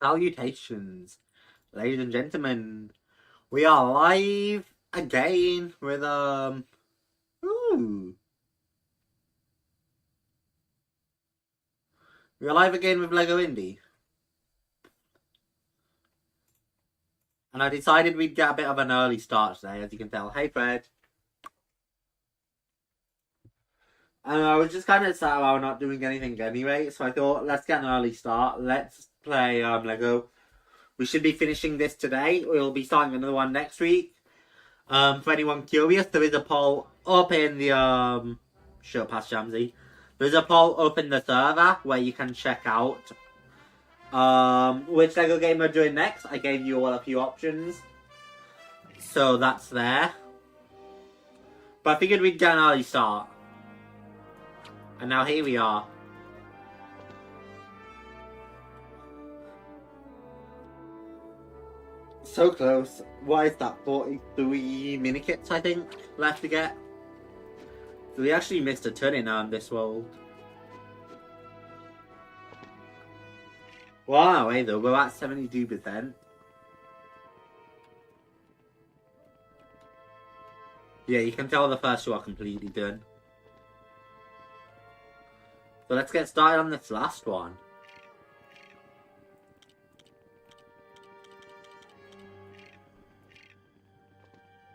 Salutations, ladies and gentlemen. We are live again with ooh. We're live again with Lego Indie. And I decided we'd get a bit of an early start today, as you can tell. Hey Fred. And I was just kind of sad about not doing anything anyway, so I thought, let's get an early start. Let's play Lego. We should be finishing this today. We'll be starting another one next week. For anyone curious, there is a poll up in the shut past Jamsy. There's a poll up in the server where you can check out which Lego game we're doing next. I gave you all a few options, so that's there. But I figured we'd get an early start, and now here we are. So close. What is that? 43 mini-kits, I think, left to get. So we actually missed a ton in this world. Wow, hey though, we're at 72%. Yeah, you can tell the first two are completely done. So let's get started on this last one.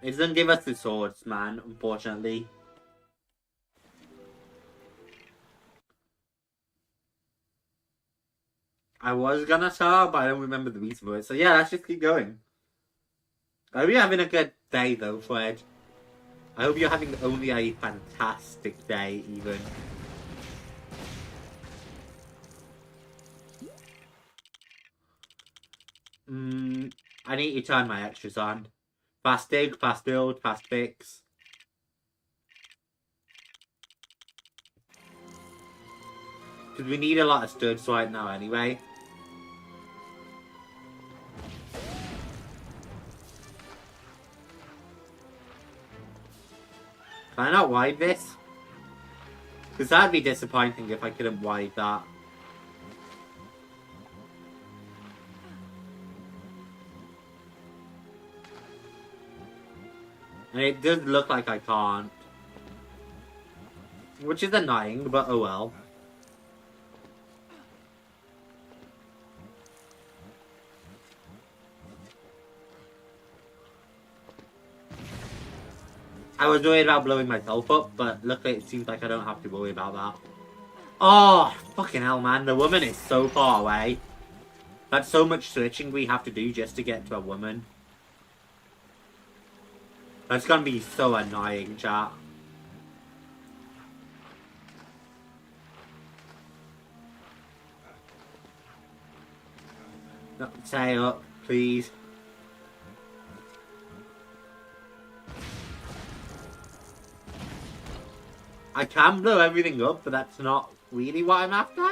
It doesn't give us the swords, man, unfortunately. I was gonna start, but I don't remember the reason for it. So yeah, let's just keep going. I hope you're having a good day though, Fred. I hope you're having only a fantastic day, even. I need to turn my extras on. Fast dig, fast build, fast fix. Because we need a lot of studs right now anyway. Can I not wipe this? Because that'd be disappointing if I couldn't wipe that. And it does look like I can't. Which is annoying, but oh well. I was worried about blowing myself up, but luckily it seems like I don't have to worry about that. Oh, fucking hell, man. The woman is so far away. That's so much searching we have to do just to get to a woman. That's gonna be so annoying, chat. No, stay up, please. I can blow everything up, but that's not really what I'm after.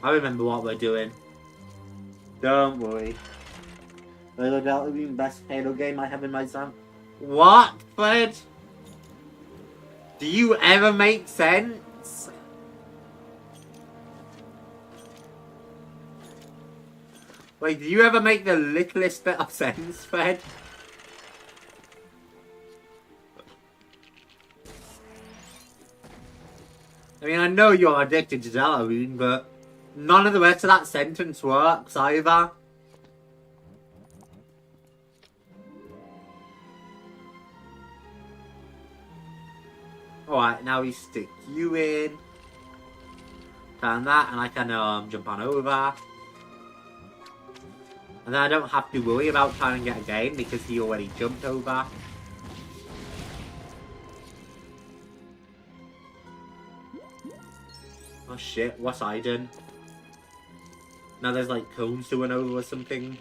I remember what we're doing. Don't worry. It'll definitely be the best Halo game I have in my son. What, Fred? Do you ever make sense? Wait, do you ever make the littlest bit of sense, Fred? I mean, I know you're addicted to Halloween, but none of the rest of that sentence works either. Alright, now we stick you in. Turn that, and I can jump on over. And then I don't have to worry about trying to get again because he already jumped over. Oh shit, what's I done? Now there's like cones going over or something.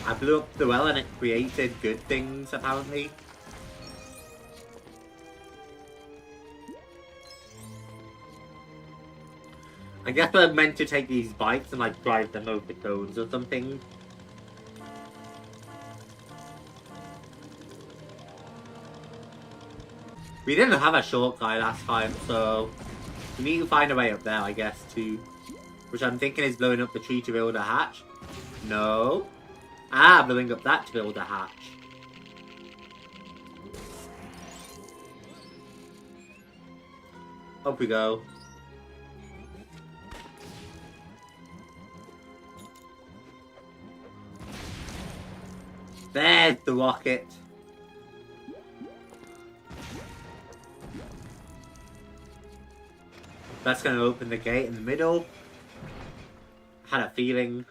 I blew up the well and it created good things apparently. I guess we're meant to take these bikes and like drive them over the cones or something. We didn't have a short guy last time, so we need to find a way up there, I guess, too. Which I'm thinking is blowing up the tree to build a hatch. No. Ah, blowing up that to build a hatch. Up we go. There's the rocket. That's going to open the gate in the middle. Had a feeling.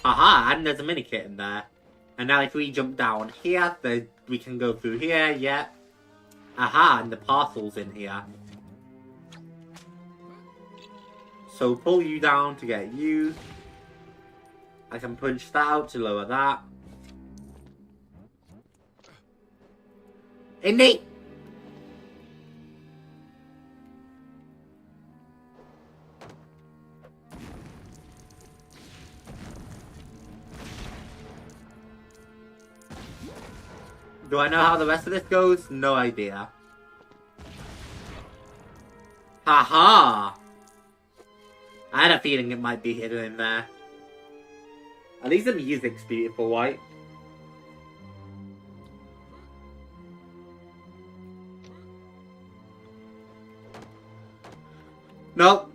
Aha, and there's a mini kit in there. And now if we jump down here, we can go through here, yeah. Aha, and the parcel's in here. So pull you down to get you. I can punch that out to lower that. Indy! Do I know how the rest of this goes? No idea. Haha! I had a feeling it might be hidden in there. At least the music's beautiful, right? Nope.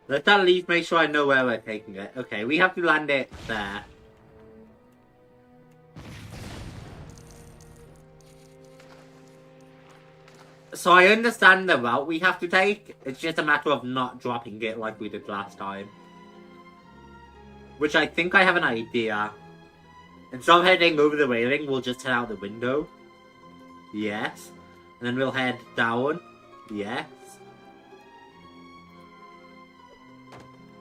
Let's at least make sure I know where we're taking it. Okay, we have to land it there. So I understand the route we have to take. It's just a matter of not dropping it like we did last time. Which I think I have an idea. Instead of heading over the railing, we'll just head out the window. Yes. And then we'll head down. Yes.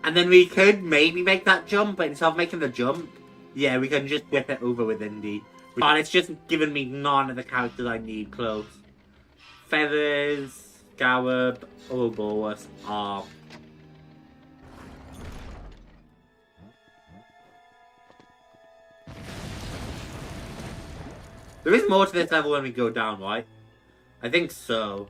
And then we could maybe make that jump, but instead of making the jump, yeah, we can just whip it over with Indy. But it's just given me none of the characters I need close. Feathers, Scarab, Ouroboros, Arm. There is more to this level when we go down, right? I think so.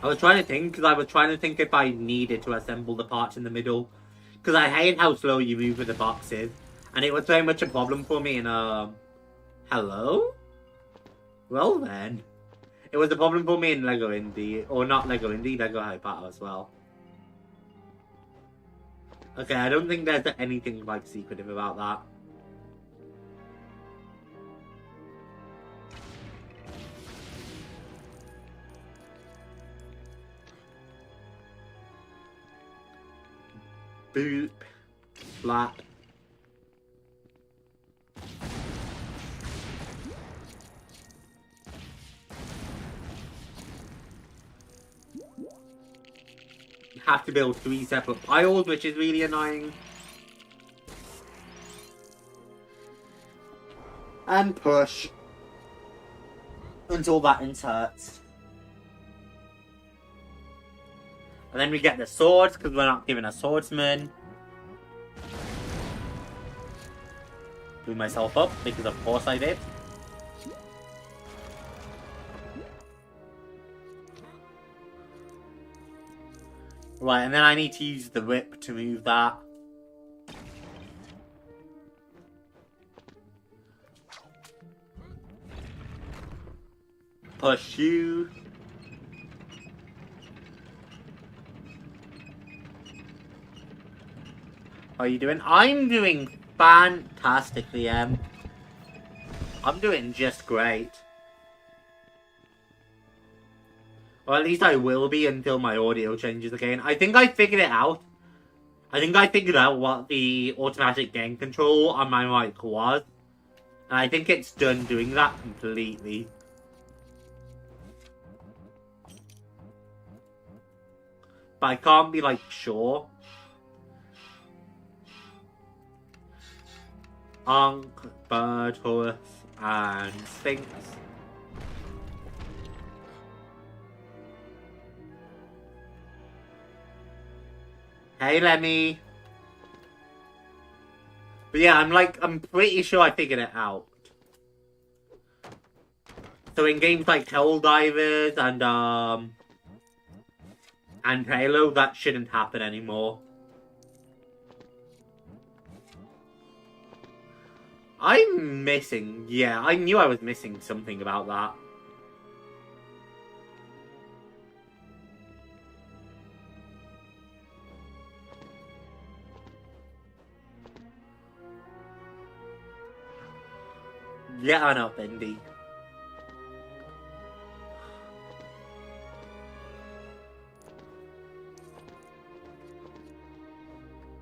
I was trying to think, because I was trying to think if I needed to assemble the parts in the middle. Because I hate how slow you move with the boxes. And it was very much a problem for me in, hello? Well then. It was a problem for me in Lego Indie. Or not Lego Indie, Lego Hyper as well. Okay, I don't think there's anything, like, secretive about that. Boop. Flat. You have to build 3 separate piles, which is really annoying. And push. Until that inserts. And then we get the swords, because we're not given a swordsman. Blew myself up, because of course I did. Right, and then I need to use the whip to move that. Push you. How are you doing? I'm doing fantastically, I'm doing just great. Or at least I will be until my audio changes again. I think I figured it out. I think I figured out what the automatic gain control on my mic was. And I think it's done doing that completely. But I can't be, like, sure. Ankh, Bird, Horus, and Sphinx. Hey, Lemmy. But yeah, I'm pretty sure I figured it out. So in games like Helldivers and Halo, that shouldn't happen anymore. I'm missing. Yeah, I knew I was missing something about that. Yeah, I know, Bendy.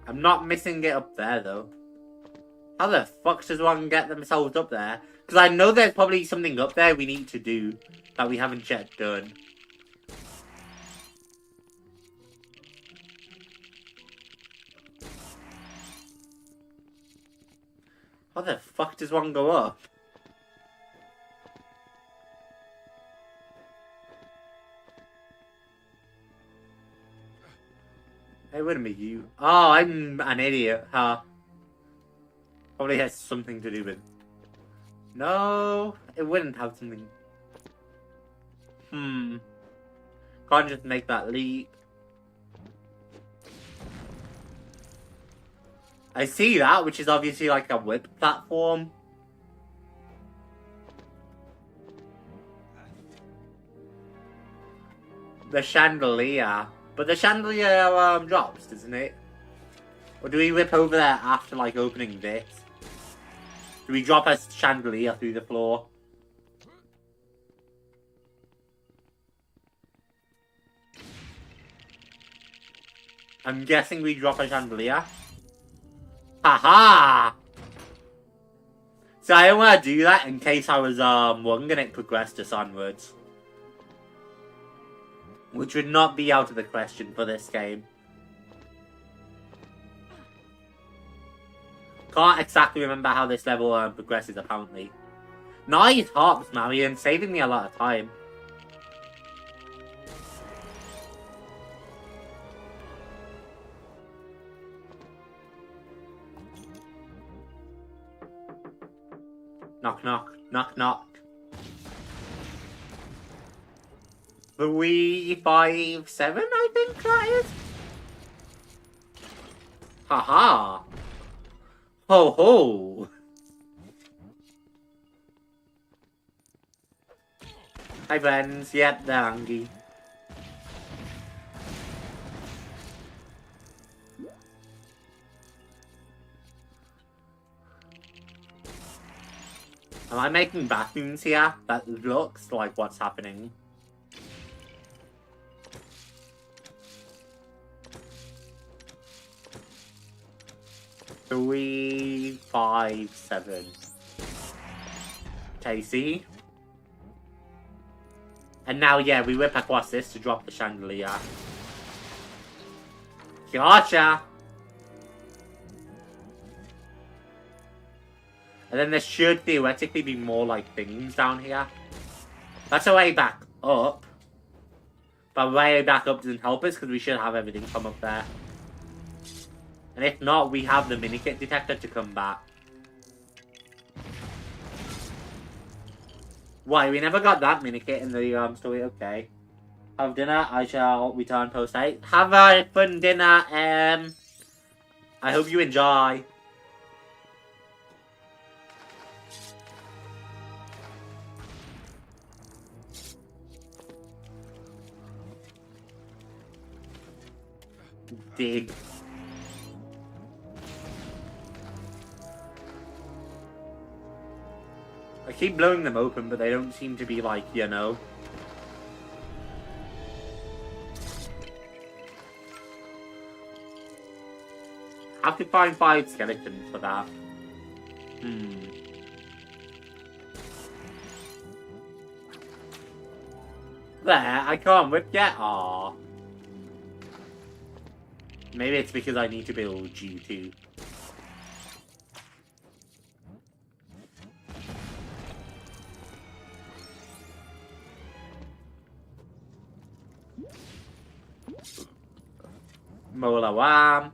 I'm not missing it up there, though. How the fuck does one get themselves up there? Because I know there's probably something up there we need to do that we haven't yet done. How the fuck does one go up? It wouldn't be you. Oh, I'm an idiot, huh? Probably has something to do with... No, it wouldn't have something... Can't just make that leap. I see that, which is obviously like a whip platform. The chandelier. But the chandelier drops, doesn't it? Or do we whip over there after like opening this? Do we drop a chandelier through the floor? I'm guessing we drop a chandelier. Haha! So I don't want to do that in case I was wrong and it progressed us onwards. Which would not be out of the question for this game. Can't exactly remember how this level progresses apparently. Nice hops, Marion, saving me a lot of time. Knock, knock, knock, knock. 3, 5, 7, I think that is. Haha. Ho ho. Hi friends, yep, they're hungry. Am I making bathrooms here? That looks like what's happening. Three, 5, 7. Casey. And now, yeah, we whip across this to drop the chandelier. Gotcha! And then there should theoretically be more, like, things down here. That's a way back up. But way back up doesn't help us, because we should have everything come up there. And if not, we have the minikit detector to come back. Why, we never got that minikit in the story? Okay. Have dinner, I shall return post-8. Have a fun dinner, I hope you enjoy. Dig. I keep blowing them open, but they don't seem to be like, you know. I have to find 5 skeletons for that. There, I can't whip yet. Aww. Maybe it's because I need to build G2. Mola Wham.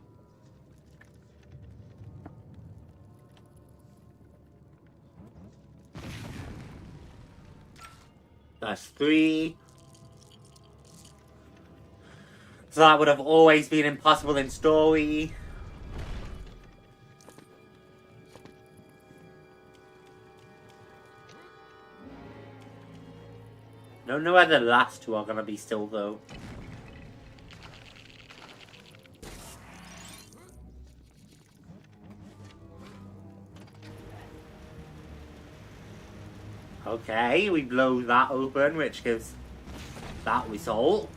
That's 3. So that would have always been impossible in story. Don't know where the last 2 are gonna be still though. Okay, we blow that open, which gives that result.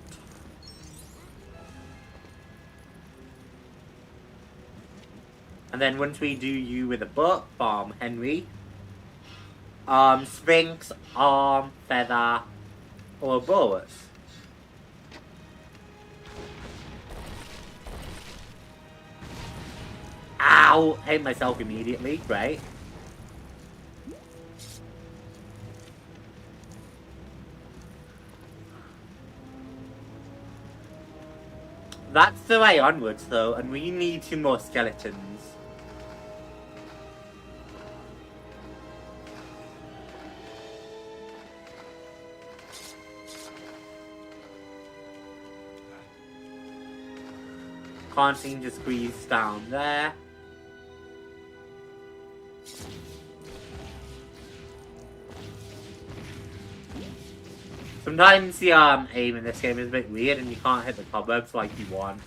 And then once we do you with a book, bomb Henry. Sphinx, arm, feather, or Boas. Ow! Hit myself immediately, great. That's the way onwards though, and we need 2 more skeletons. Can't seem to squeeze down there. Sometimes the aim in this game is a bit weird and you can't hit the cobwebs like you want.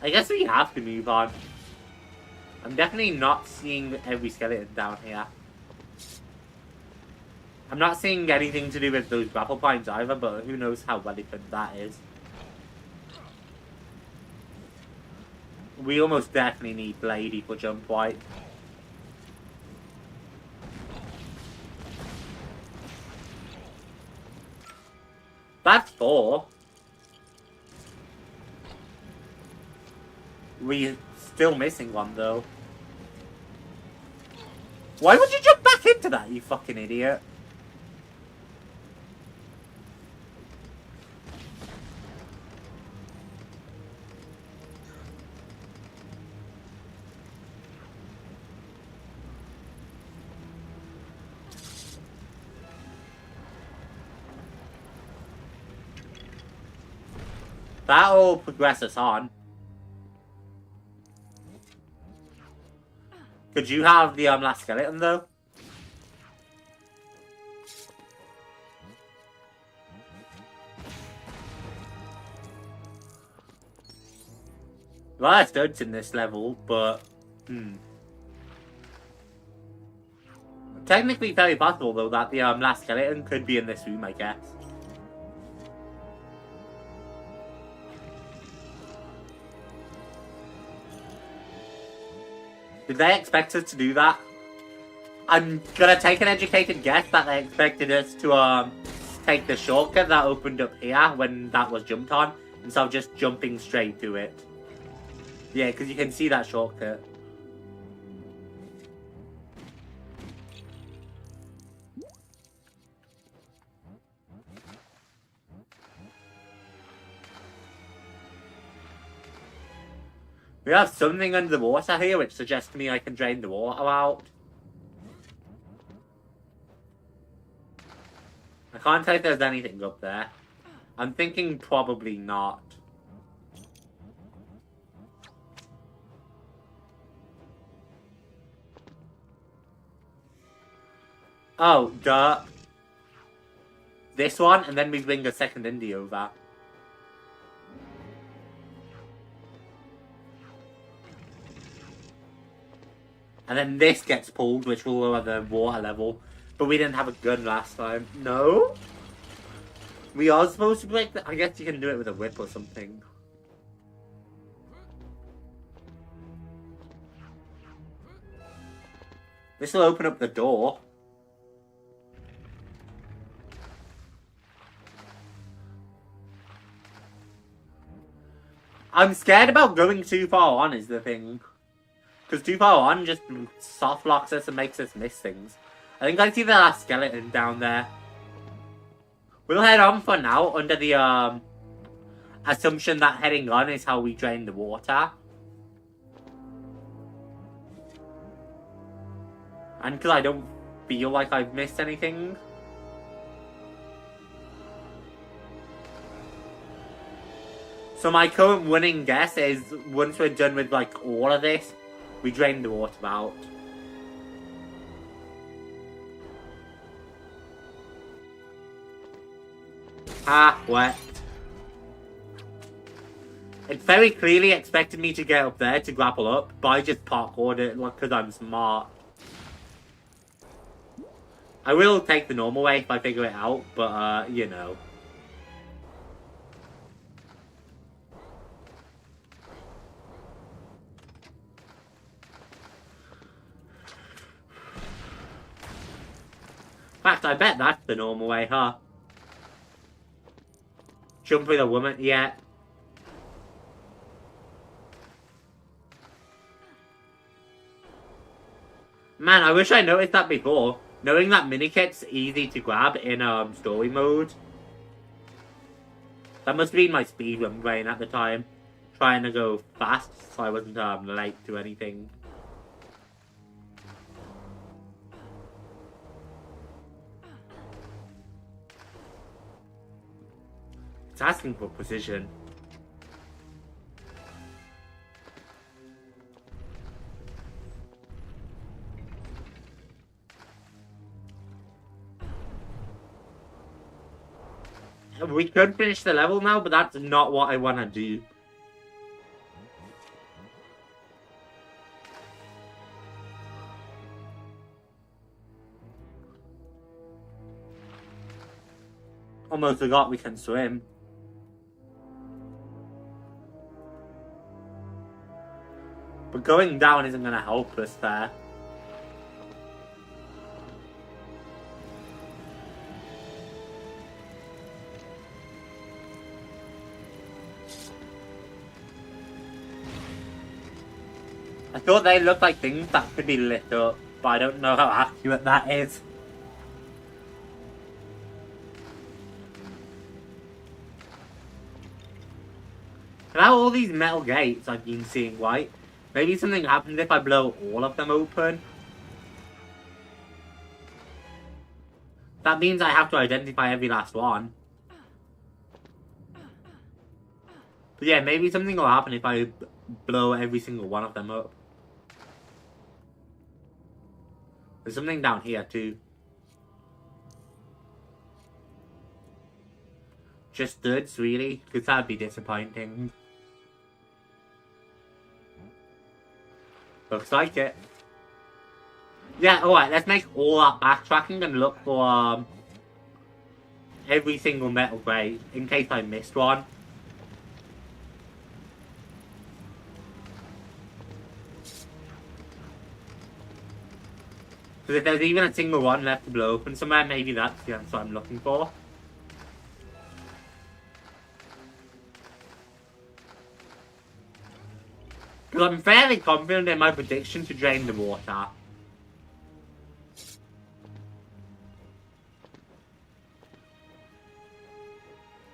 I guess we have to move on. I'm definitely not seeing every skeleton down here. I'm not seeing anything to do with those grapple points either, but who knows how relevant that is. We almost definitely need Blady for jump white. That's 4. We're still missing 1 though. Why would you jump back into that, you fucking idiot? That'll progress us on. Could you have the last skeleton though? Well, it's duds in this level, but technically very possible though that the last skeleton could be in this room, I guess. Did they expect us to do that? I'm gonna take an educated guess that they expected us to take the shortcut that opened up here when that was jumped on, instead of just jumping straight to it. Yeah, because you can see that shortcut. We have something under the water here, which suggests to me I can drain the water out. I can't tell if there's anything up there. I'm thinking probably not. Oh, duh. This one, and then we bring a second indie over. And then this gets pulled, which will lower the water level. But we didn't have a gun last time. No? We are supposed to break the... I guess you can do it with a whip or something. This will open up the door. I'm scared about going too far on is the thing. Because too far on just soft locks us and makes us miss things. I think I see the last skeleton down there. We'll head on for now under the assumption that heading on is how we drain the water. And because I don't feel like I've missed anything. So my current running guess is once we're done with like all of this, we drain the water out. Ah, wet. It very clearly expected me to get up there to grapple up, but I just parkoured it because I'm smart. I will take the normal way if I figure it out, but you know. In fact, I bet that's the normal way, huh? Jump with a woman, yeah. Man, I wish I noticed that before. Knowing that minikit's easy to grab in story mode. That must have been my speedrun brain at the time. Trying to go fast so I wasn't late to anything. It's asking for precision. We could finish the level now, but that's not what I want to do. Almost forgot we can swim. But going down isn't going to help us there. I thought they looked like things that could be lit up, but I don't know how accurate that is. Now all these metal gates I've been seeing white. Maybe something happens if I blow all of them open. That means I have to identify every last one. But yeah, maybe something will happen if I blow every single one of them up. There's something down here too. Just studs, really? Because that'd be disappointing. Looks like it. Yeah, alright, let's make all that backtracking and look for every single metal grate in case I missed one. Because if there's even a single one left to blow open somewhere, maybe that's the answer I'm looking for. Because I'm fairly confident in my prediction to drain the water.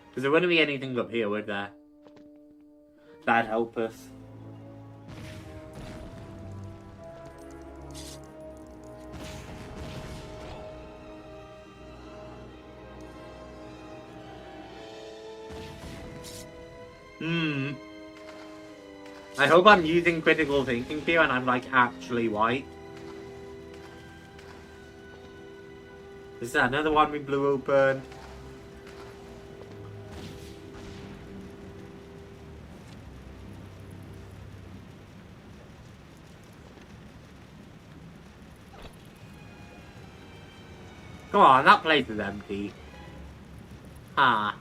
Because there wouldn't be anything up here, would there? That'd help us. I hope I'm using critical thinking here and I'm like actually white. Is that another one we blew open? Come on, that place is empty. Ah.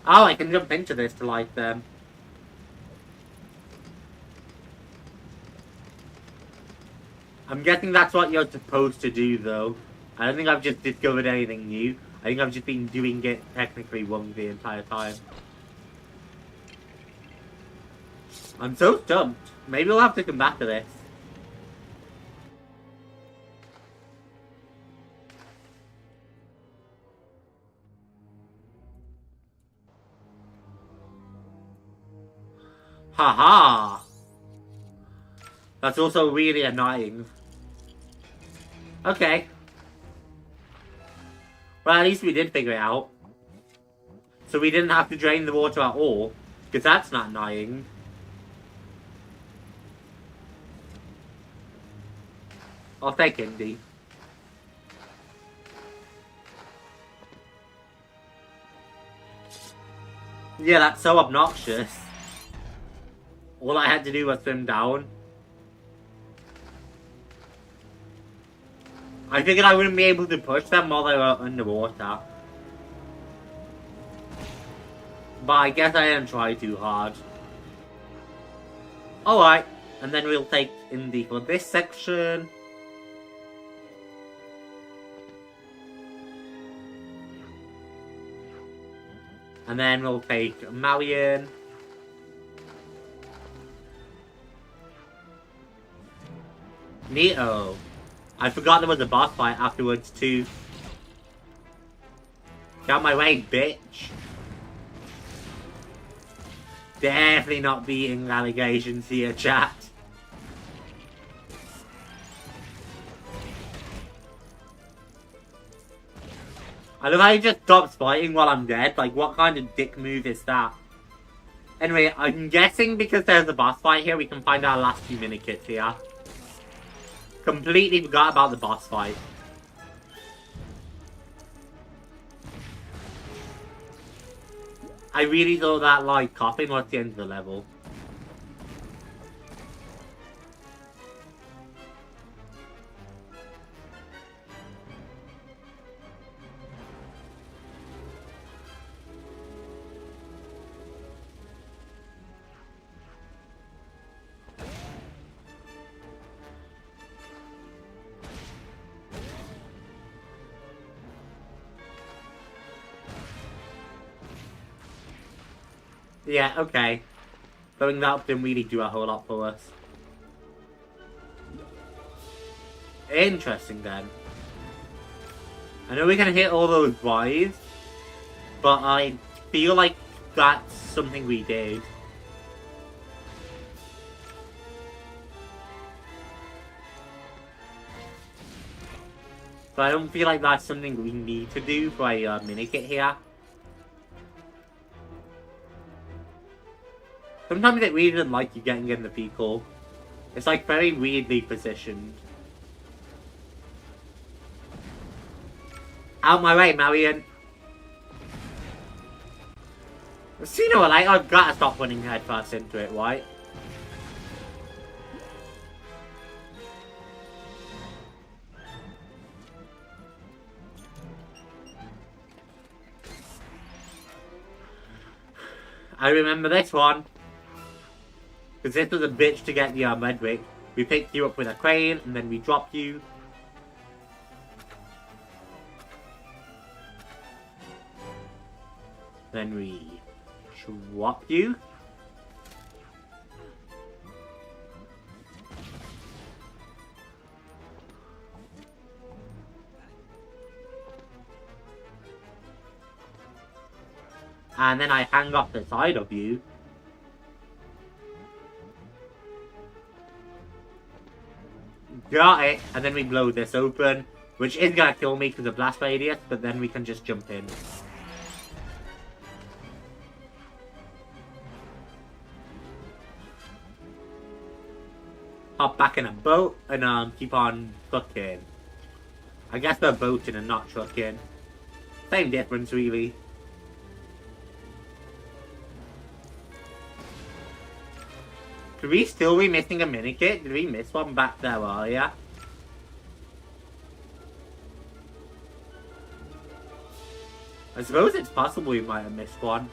Oh, I can jump into this to light them. I'm guessing that's what you're supposed to do, though. I don't think I've just discovered anything new. I think I've just been doing it technically wrong the entire time. I'm so stumped. Maybe we'll have to come back to this. Haha! That's also really annoying. Okay. Well, at least we did figure it out. So we didn't have to drain the water at all. Because that's not annoying. I'll take Indy. Yeah, that's so obnoxious. All I had to do was swim down. I figured I wouldn't be able to push them while they were underwater. But I guess I didn't try too hard. Alright, and then we'll take Indy for this section. And then we'll take Marion. Neato. I forgot there was a boss fight afterwards too. Get out my way, bitch. Definitely not beating allegations here, chat. I love how he just stops fighting while I'm dead. Like, what kind of dick move is that? Anyway, I'm guessing because there's a boss fight here, we can find our last few mini-kits here. Completely forgot about the boss fight. I really thought that, like, coughing was the end of the level. Yeah, okay. Throwing that up didn't really do a whole lot for us. Interesting then. I know we can hit all those Ys, but I feel like that's something we did. But I don't feel like that's something we need to do for a mini-kit here. Sometimes it really doesn't like you getting in the vehicle. It's like very weirdly positioned. Out my way, Marion. Sooner or later, I've got to stop running headfirst into it, right? I remember this one. Because this was a bitch to get the Redwick. We picked you up with a crane, and then we dropped you. Then we drop you. And then I hang off the side of you. Got it! And then we blow this open, which is gonna kill me because of blast radius, but then we can just jump in. Hop back in a boat and keep on trucking. I guess they're boating and not trucking. Same difference, really. Could we still be missing a mini-kit? Did we miss one back there earlier? I suppose it's possible we might have missed one.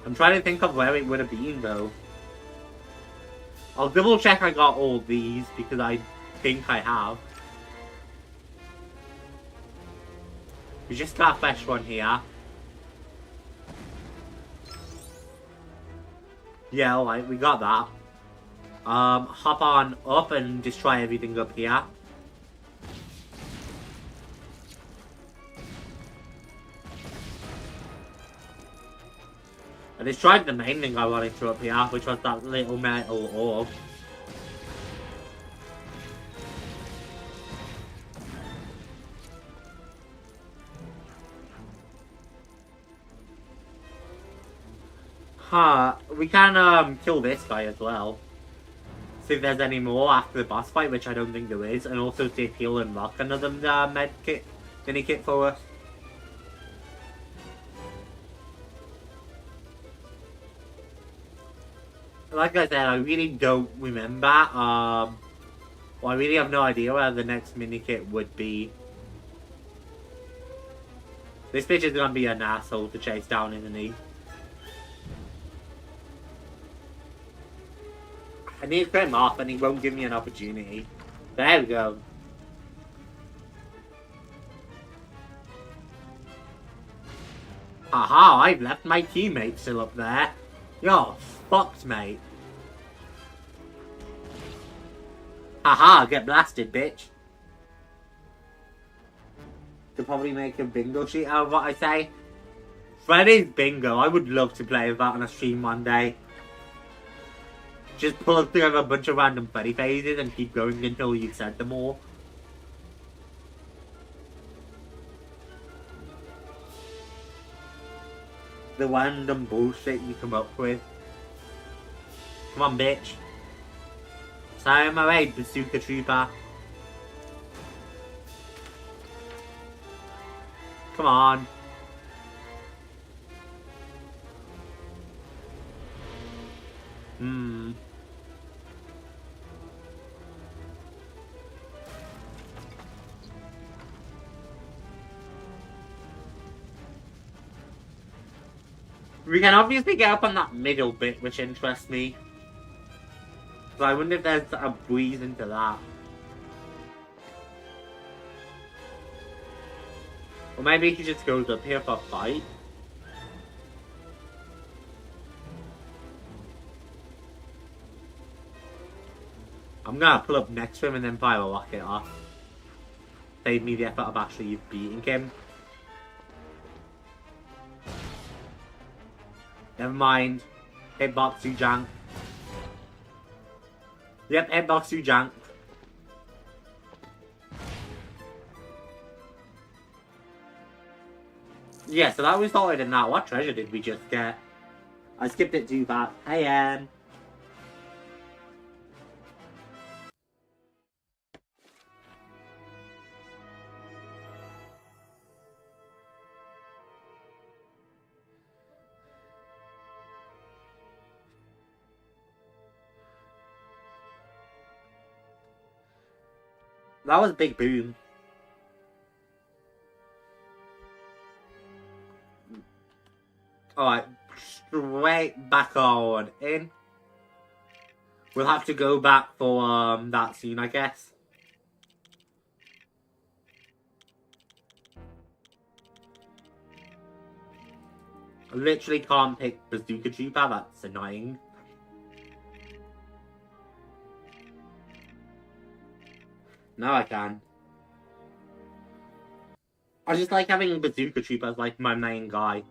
I'm trying to think of where it would have been though. I'll double check I got all these because I think I have. We just got a fresh one here. Yeah, alright, we got that. Hop on up and just try everything up here. I destroyed the main thing I wanted to up here, which was that little metal orb. Huh, we can kill this guy as well. See if there's any more after the boss fight, which I don't think there is. And also see if he'll unlock another med kit, mini kit for us. Like I said, I really don't remember. Well, I really have no idea where the next mini kit would be. This bitch is gonna be an asshole to chase down, isn't he? I need to put him off and he won't give me an opportunity. There we go. Haha, I've left my teammate still up there. You're fucked, mate. Haha, get blasted, bitch. Could probably make a bingo sheet out of what I say. Freddy's bingo. I would love to play with that on a stream one day. Just pull together a bunch of random Freddy phases and keep going until you've said them all. The random bullshit you come up with. Come on, bitch. Sorry, my way, Bazooka Trooper. Come on. We can obviously get up on that middle bit, which interests me. So I wonder if there's a breeze into that. Or maybe he just goes up here for a fight. I'm gonna pull up next to him and then fire a rocket off. Save me the effort of actually beating him. Never mind. Hitbox you jank. Yep, hitbox you jank. Yeah, so that resulted in that. What treasure did we just get? I skipped it too bad. Hey, Anne. That was a big boom. Alright, straight back on in. We'll have to go back for that scene, I guess. I literally can't pick Bazooka Trooper, that's annoying. Now I can. I just like having Bazooka Trooper as like my main guy.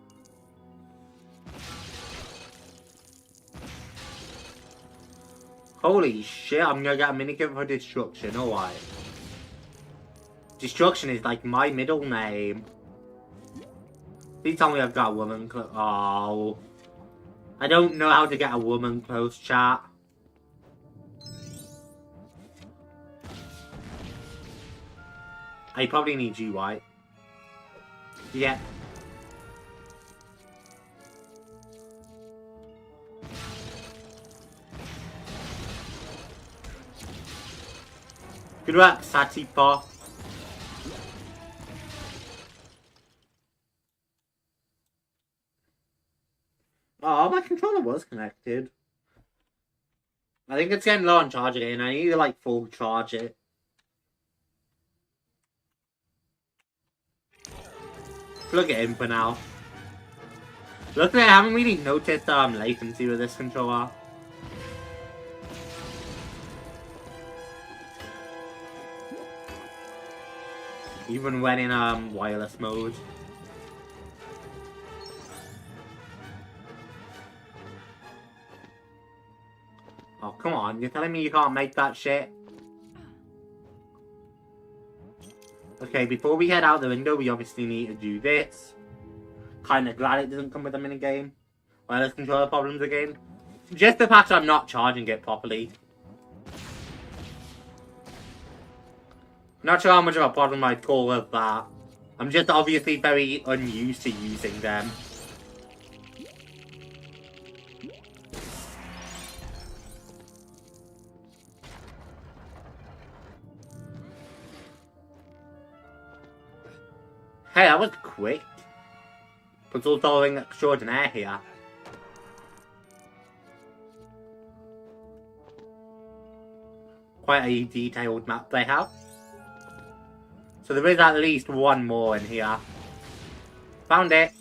Holy shit, I'm gonna get a minikit for Destruction, alright. Destruction is like my middle name. Please tell me I've got a woman close. Oh. I don't know how to get a woman close, chat. I probably need you, right? Yeah. Good work, Satipa. Oh, my controller was connected. I think it's getting low on charge again. I need to like full charge it. Plug it in for now. Luckily, I haven't really noticed latency with this controller. Even when in wireless mode. You're telling me you can't make that shit? Okay, before we head out the window, we obviously need to do this. Kinda glad it doesn't come with a minigame. Wireless controller problems again. Just the fact I'm not charging it properly. Not sure how much of a problem I'd call it that. I'm just obviously very unused to using them. Hey, that was quick. Puzzle solving extraordinaire here. Quite a detailed map they have. So there is at least one more in here. Found it.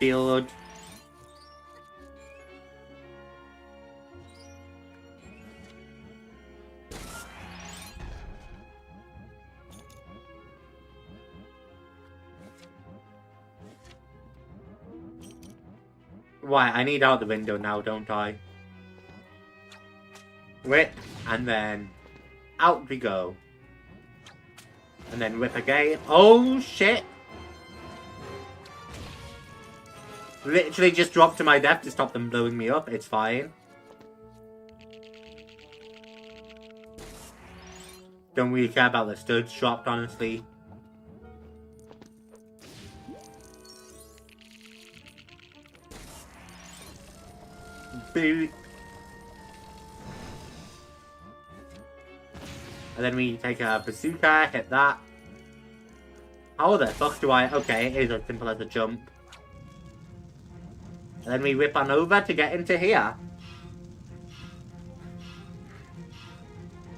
Build. Right, I need out the window now, don't I? Whip, and then out we go. And then whip again. Oh, shit! Literally just dropped to my death to stop them blowing me up. It's fine. Don't really care about the studs dropped, honestly. Boot. And then we take a bazooka, hit that. How the fuck do I... Okay, it is as simple as a jump. And then we whip on over to get into here.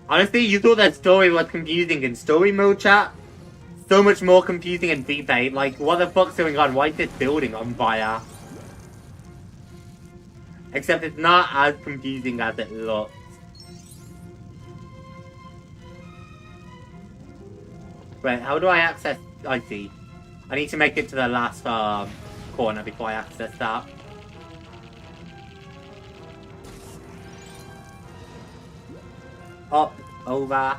Honestly, you thought that story was confusing in story mode, chat? So much more confusing in replay. Like, what the fuck's going on? Why is this building on fire? Except it's not as confusing as it looks. Wait, how do I access... I see. I need to make it to the last corner before I access that. Up, over.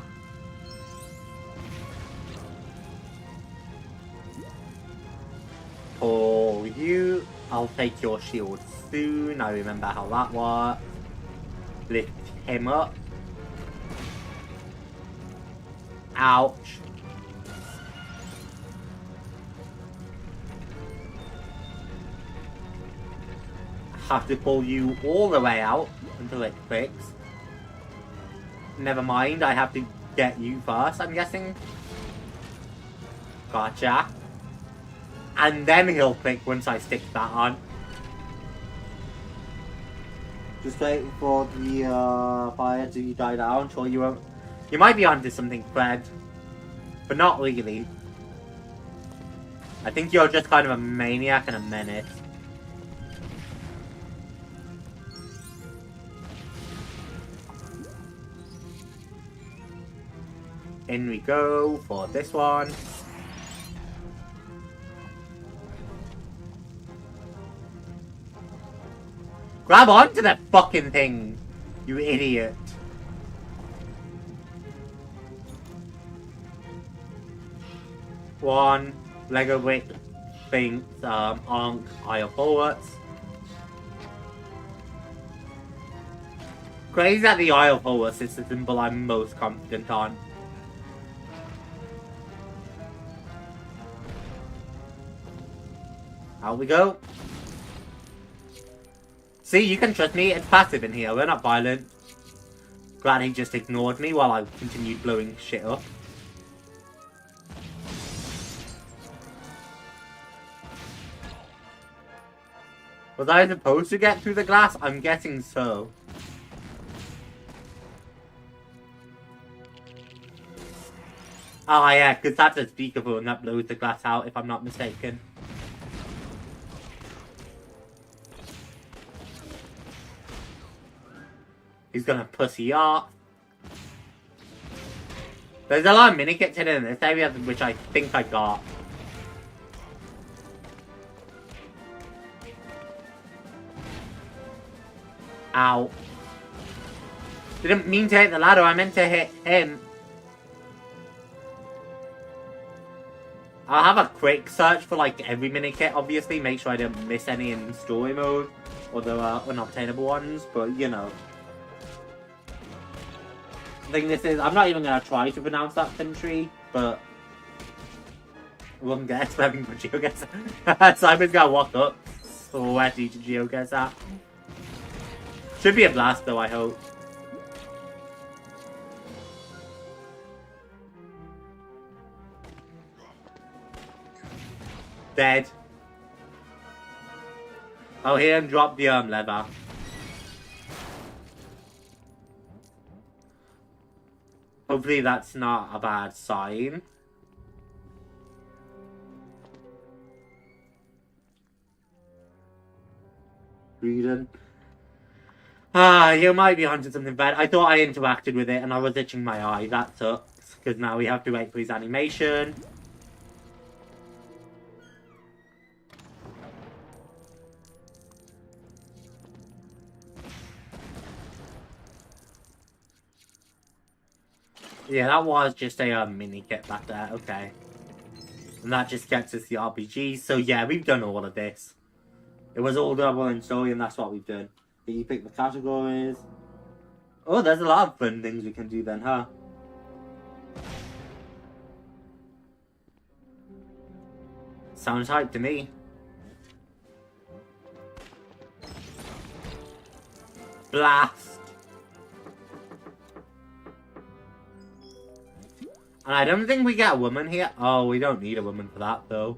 For you, I'll take your shield soon. I remember how that works. Lift him up. Ouch. Have to pull you all the way out until it clicks. Never mind, I have to get you first, I'm guessing. Gotcha. And then he'll click once I stick that on. Just wait for the fire to die down, sure you won't. You might be onto something, Fred. But not really. I think you're just kind of a maniac and a menace. In we go for this one. Grab onto that fucking thing, you idiot. One, Lego brick, things, Ankh, Isle forwards. Crazy that the Isle forwards is the symbol I'm most confident on. Out we go. See, you can trust me, it's passive in here, we're not violent. Glad he just ignored me while I continued blowing shit up. Was I supposed to get through the glass? I'm guessing so. Ah yeah, because that's a speakerphone that blows the glass out if I'm not mistaken. He's gonna pussy off. There's a lot of mini-kits hidden in this area, which I think I got. Ow. Didn't mean to hit the ladder, I meant to hit him. I'll have a quick search for like every mini-kit, obviously, make sure I don't miss any in story mode, or the unobtainable ones, but you know. I think this is, I'm not even going to try to pronounce that country, but I wouldn't guess where Geo gets at. Simon's got to walk up, or where Geo gets at. Should be a blast though, I hope. Dead. Oh, hear him drop the lever. Hopefully that's not a bad sign. Reading. Ah, you might be onto something bad. I thought I interacted with it and I was itching my eye. That sucks. Because now we have to wait for his animation. Yeah, that was just a mini kit back there. Okay. And that just gets us the RPG. So yeah, we've done all of this. It was all double in story and that's what we've done. You pick the categories. Oh, there's a lot of fun things we can do then, huh? Sounds hype to me. Blast! And I don't think we get a woman here. Oh, we don't need a woman for that, though.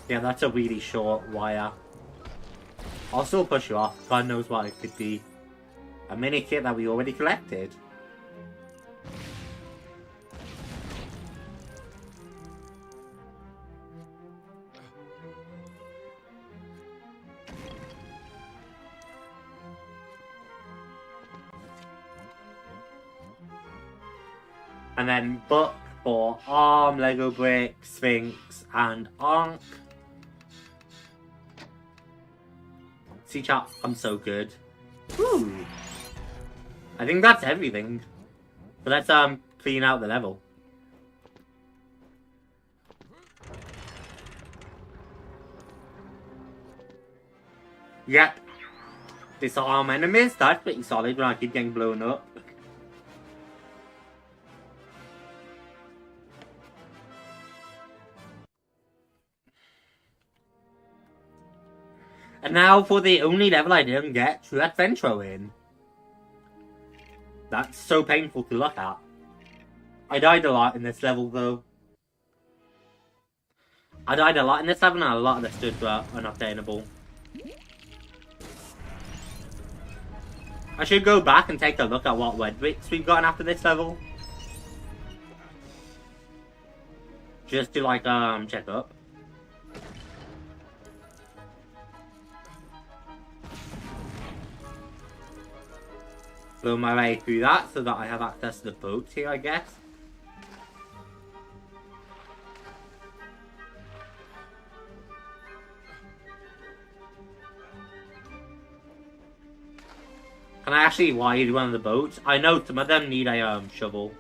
Yeah, that's a really short wire. I'll still push you off. God knows what it could be. A mini kit that we already collected. And then book for arm, Lego brick, Sphinx, and Ankh. See chat, I'm so good. Woo! I think that's everything. So let's clean out the level. Yep. Disarm enemies, that's pretty solid when I keep getting blown up. And now for the only level I didn't get True Adventure in. That's so painful to look at. I died a lot in this level though. I died a lot in this level and a lot of the studs were unobtainable. I should go back and take a look at what red bricks we've gotten after this level. Just to like check up. Blow my way through that so that I have access to the boats here, I guess. Can I actually wire one of the boats? I know some of them need a shovel.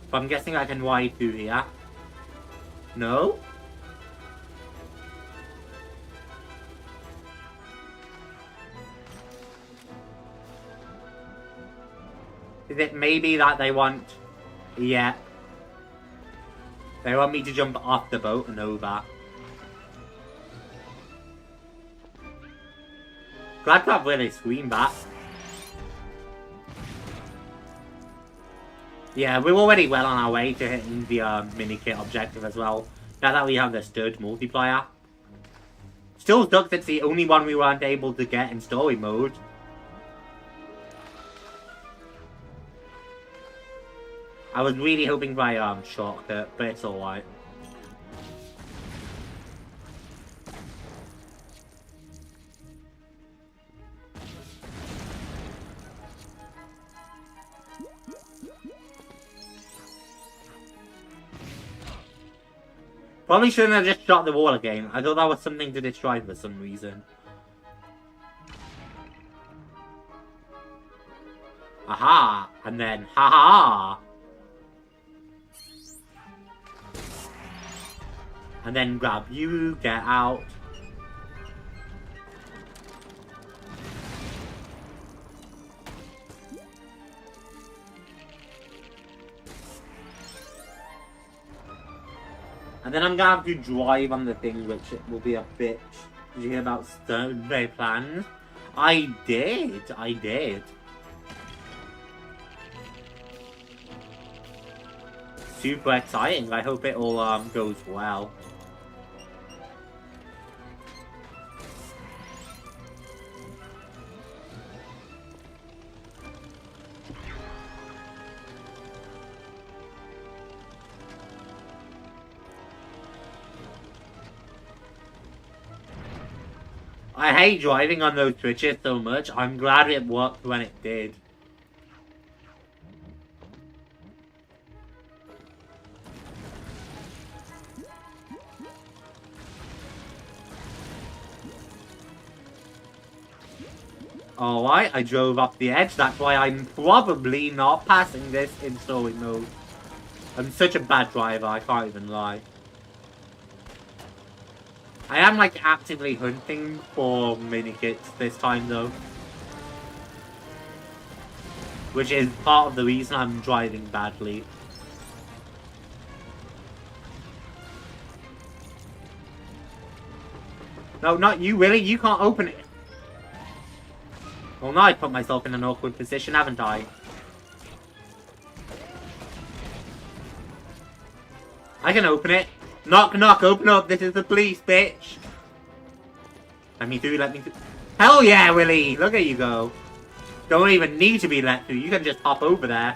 But I'm guessing I can wire through here. No? Is it maybe that they want... Yeah. They want me to jump off the boat and over. Glad to have where they scream back. Yeah, we're already well on our way to hitting the mini-kit objective as well. Now that we have the stud multiplier. Still sucks it's the only one we weren't able to get in story mode. I was really hoping for a shortcut, but it's alright. Probably shouldn't have just shot the wall again. I thought that was something to destroy for some reason. Aha! And then, ha-ha! And then grab you, get out. And then I'm gonna have to drive on the thing, which will be a bitch. Did you hear about Stone plans? I did. Super exciting. I hope it all goes well. I hate driving on those switches so much. I'm glad it worked when it did. Alright, I drove up the edge. That's why I'm probably not passing this in story mode. I'm such a bad driver, I can't even lie. I am like actively hunting for mini-kits this time though. Which is part of the reason I'm driving badly. No, not you, Willie. You can't open it. Well, now I put myself in an awkward position, haven't I? I can open it. Knock, knock, open up. This is the police, bitch. Let me through, let me through. Hell yeah, Willie. Look at you go. Don't even need to be let through. You can just hop over there.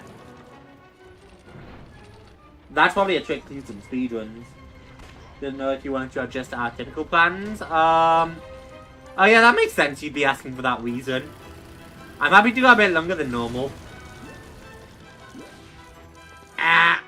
That's probably a trick to use some speedruns. Didn't know if you wanted to adjust our typical plans. Oh yeah, that makes sense. You'd be asking for that reason. I'm happy to go a bit longer than normal. Ah!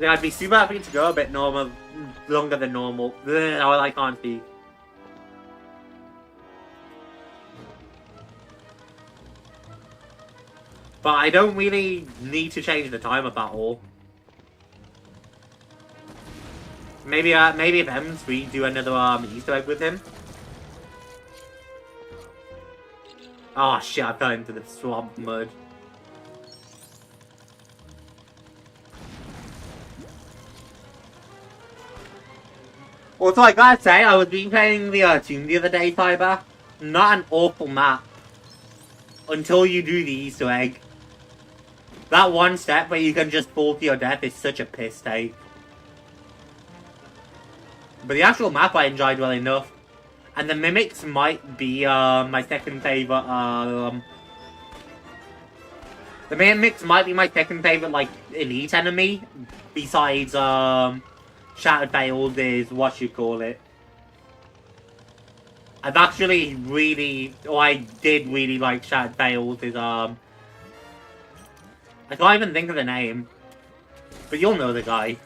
Yeah, I'd be super happy to go a bit longer than normal. Ugh, I can't be. But I don't really need to change the time up at all. Maybe if we do another Easter egg with him. Oh shit! I fell into the swamp mud. Also, I gotta say, I was replaying the Tomb the other day, Fiber. Not an awful map. Until you do the Easter egg. That one step where you can just fall to your death is such a piss take. But the actual map I enjoyed well enough. And the mimics might be my second favourite. The mimics might be my second favourite, like, elite enemy. Besides, Shattered Veils is what you call it. I've actually really, or I did really like Shattered Veils is, I can't even think of the name. But you'll know the guy.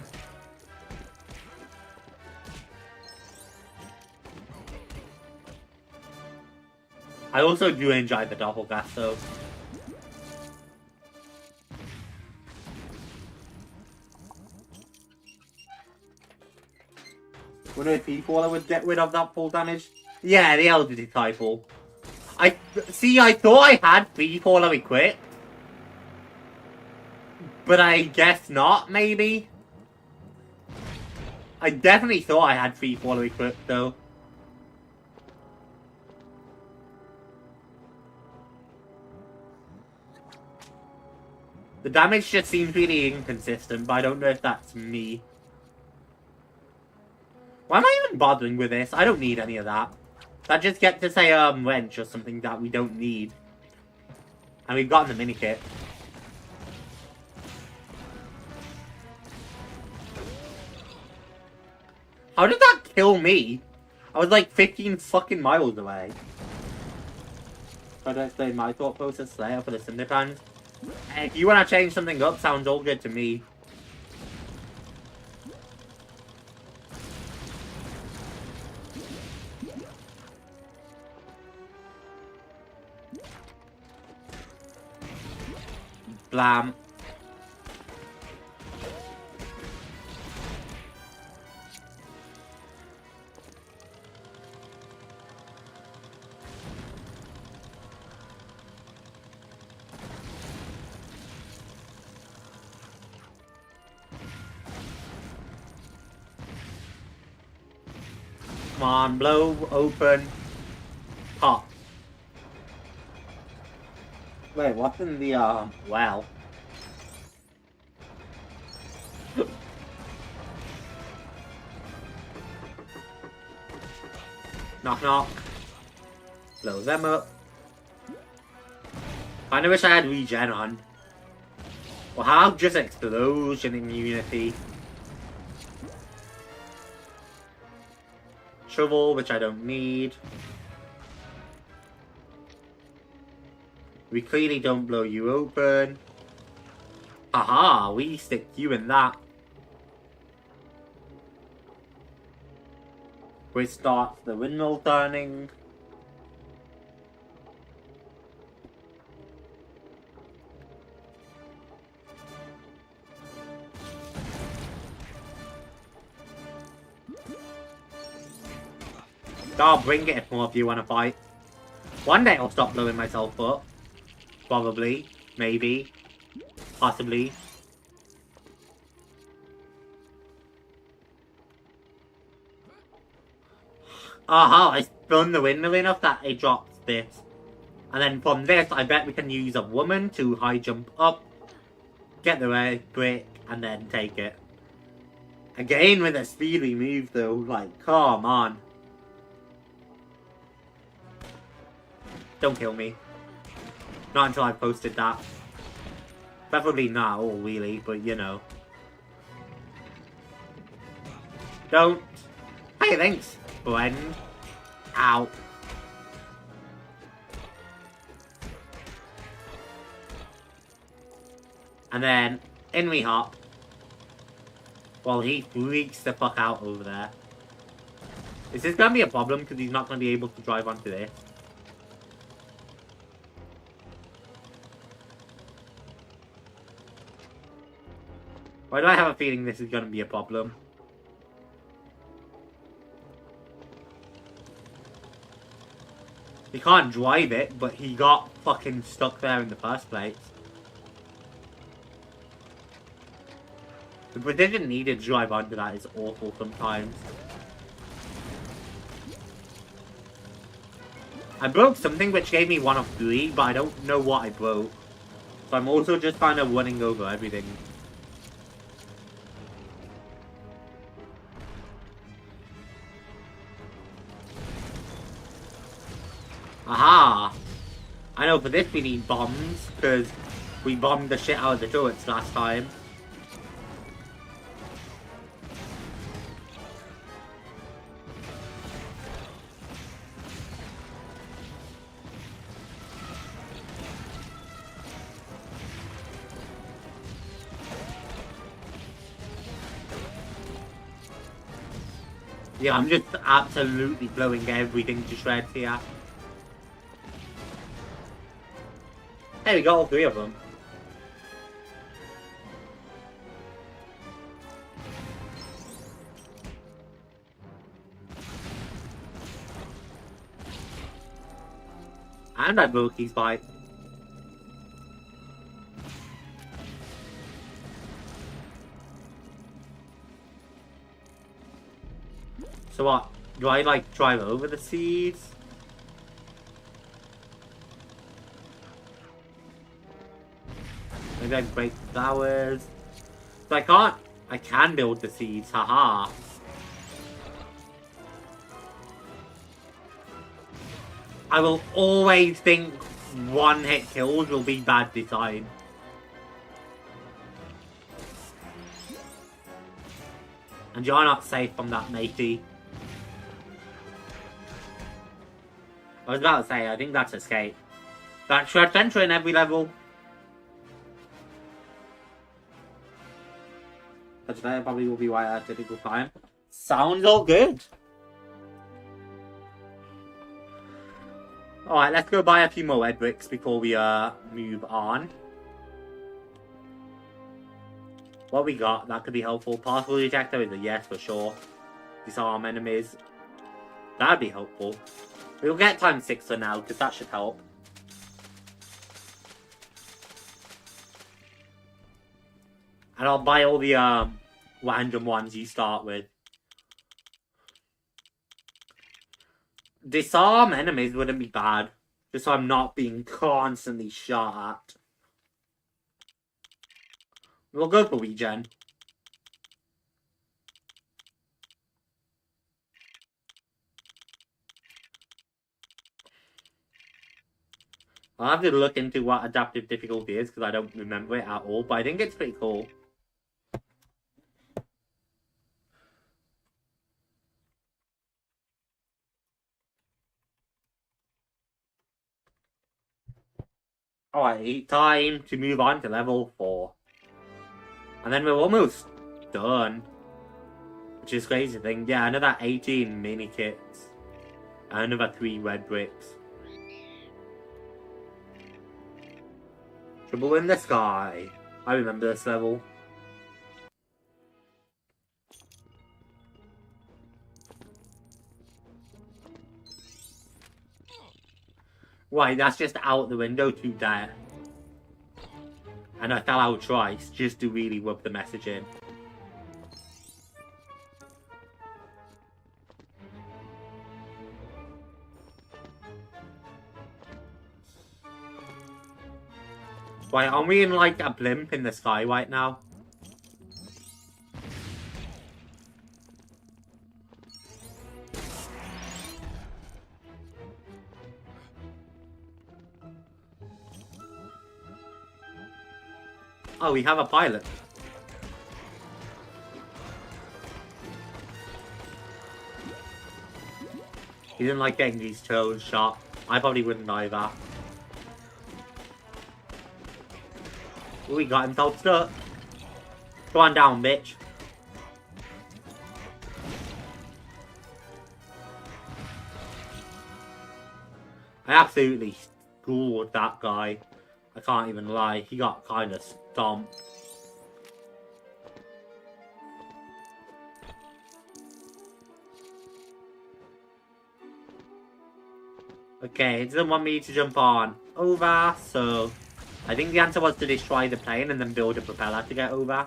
I also do enjoy the Doppelganger, though. Wonder if people would get rid of that full damage? Yeah, the Elder Disciple. I thought I had Free Faller equipped. But I guess not, maybe? I definitely thought I had Free Faller equipped, though. The damage just seems really inconsistent, but I don't know if that's me. Why am I even bothering with this? I don't need any of that. That just gets to say, wrench or something that we don't need. And we've gotten the minikit. How did that kill me? I was like 15 fucking miles away. Try to explain my thought process later for the Cinderpans. Hey, if you want to change something up, sounds all good to me. Blam. Come on, blow, open, pop. Wait, what's in the, well? Knock knock. Blow them up. Kinda wish I had regen on. Or have just explosion immunity. Shovel, which I don't need. We clearly don't blow you open. Aha, we stick you in that. Which starts the windmill turning. I'll bring it if more of you want to fight. One day I'll stop blowing myself up. Probably. Maybe. Possibly. Aha, I spun the windmill enough that it drops this. And then from this, I bet we can use a woman to high jump up, get the red brick, and then take it. Again with a speedy move though, like, come on. Don't kill me. Not until I've posted that. Preferably now, really, but you know. Don't. Hey, thanks, friend. Ow. And then, in we hop. While he freaks the fuck out over there. Is this gonna be a problem? Because he's not gonna be able to drive onto this. Why do I have a feeling this is going to be a problem? He can't drive it, but he got fucking stuck there in the first place. The precision needed to drive onto that is awful sometimes. I broke something which gave me 1 of 3, but I don't know what I broke. So I'm also just kind of running over everything. Aha! I know for this we need bombs, because we bombed the shit out of the turrets last time. Yeah, I'm just absolutely blowing everything to shreds here. Hey, we got all 3 of them. And I broke his bike. So what? Do I like drive over the seeds? Maybe I break the flowers. So I can build the seeds, haha. I will always think 1-hit kills will be bad design. And you're not safe from that, matey. I was about to say, I think that's escape. That's adventure in every level. But today probably will be quite a difficult time. Sounds all good. Alright, let's go buy a few more red bricks before we move on. What we got that could be helpful. Particle detector is a yes for sure. Disarm enemies. That'd be helpful. We'll get times 6 for now, because that should help. And I'll buy all the random ones you start with. Disarm enemies wouldn't be bad. Just so I'm not being constantly shot at. We'll go for regen. I'll have to look into what adaptive difficulty is because I don't remember it at all, but I think it's pretty cool. Alright, time to move on to level 4. And then we're almost done. Which is crazy thing. Yeah, another 18 mini kits. And another 3 red bricks. Trouble in the Sky. I remember this level. Right, that's just out the window to death. And I fell out twice just to really rub the message in. Right, aren't we in like a blimp in the sky right now? Oh, we have a pilot. He didn't like getting these toes shot. I probably wouldn't either. Ooh, we got himself stuck. Go on down, bitch. I absolutely schooled that guy. I can't even lie. He got kind of stomped. Okay, it doesn't want me to jump on over, so I think the answer was to destroy the plane and then build a propeller to get over.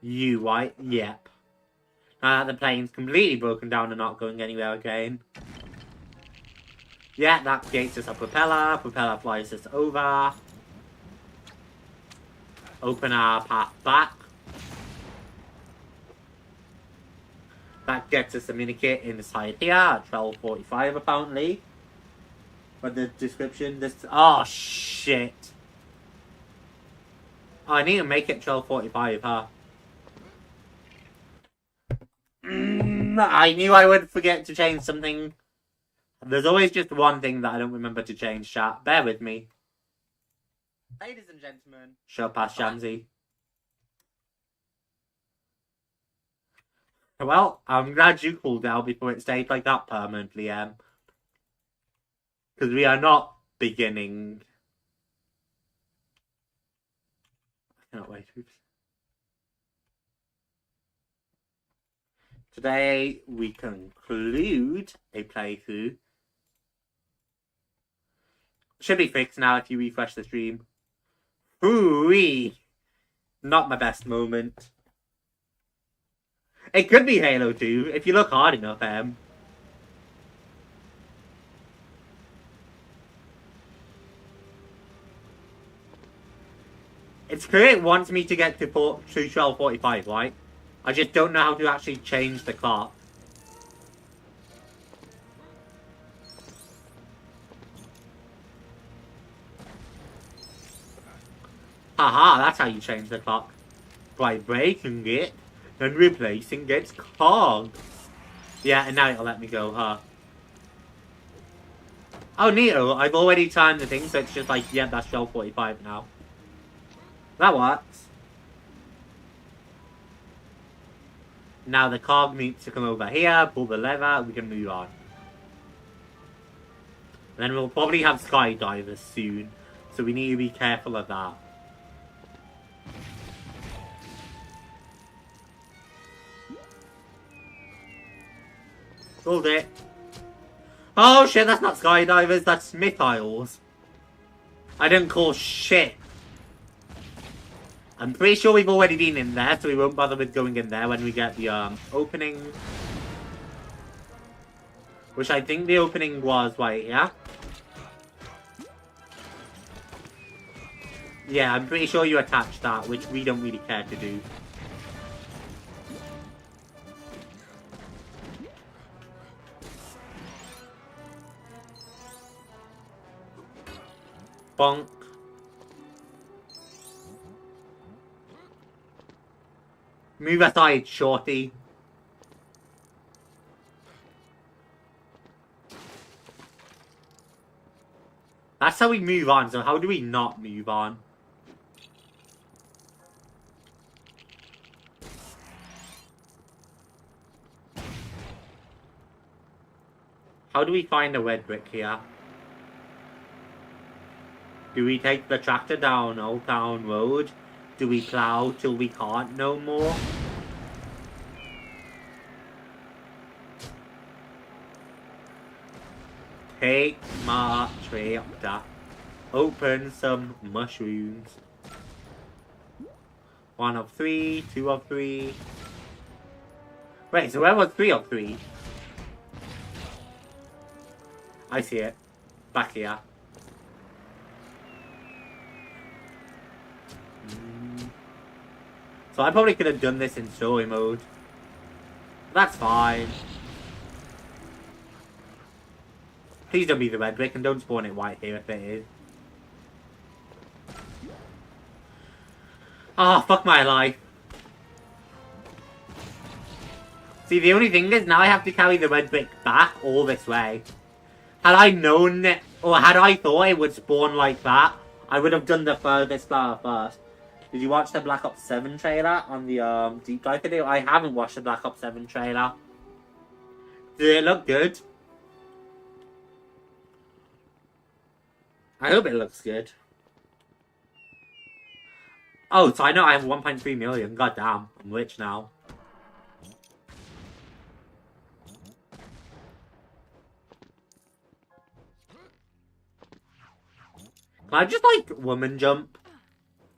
You, right? Yep. Now that the plane's completely broken down and not going anywhere again. Yeah, that creates us a propeller. Propeller flies us over. Open our path back. That gets us a minikit inside here at 12:45 apparently. But the description, this... Oh, shit. Oh, I need to make it 12:45, huh? I knew I would forget to change something. There's always just one thing that I don't remember to change, chat. Bear with me. Ladies and gentlemen. Show past Shamsi. Well, I'm glad you called out before it stayed like that permanently, because we are not beginning. I cannot wait. Oops. Today, we conclude a playthrough. Should be fixed now if you refresh the stream. Ooh-wee. Not my best moment. It could be Halo 2, if you look hard enough, It's clear it wants me to get to 12:45, right? I just don't know how to actually change the clock. Haha, that's how you change the clock. By breaking it and replacing its cogs. Yeah, and now it'll let me go, huh? Oh, neato. I've already timed the thing, so it's just like, yeah, that's 12:45 now. That works. Now the cog needs to come over here, pull the lever, we can move on. Then we'll probably have skydivers soon, so we need to be careful of that. Hold it. Oh shit, that's not skydivers, that's missiles. I don't call shit. I'm pretty sure we've already been in there, so we won't bother with going in there when we get the opening. Which I think the opening was right here. Yeah, I'm pretty sure you attached that, which we don't really care to do. Bonk. Move aside, shorty. That's how we move on, so how do we not move on? How do we find a red brick here? Do we take the tractor down Old Town Road? Do we plow till we can't no more? Take my tractor. Open some mushrooms. 1 of 3, 2 of 3. Wait, so where was 3 of 3? I see it. Back here. So I probably could have done this in story mode. That's fine. Please don't be the red brick and don't spawn it white here if it is. Ah, oh, fuck my life. See, the only thing is now I have to carry the red brick back all this way. Had I known it, or had I thought it would spawn like that, I would have done the furthest flower first. Did you watch the Black Ops 7 trailer on the deep dive video? I haven't watched the Black Ops 7 trailer. Did it look good? I hope it looks good. Oh, so I know I have 1.3 million. God damn, I'm rich now. Can I just, like, woman jump?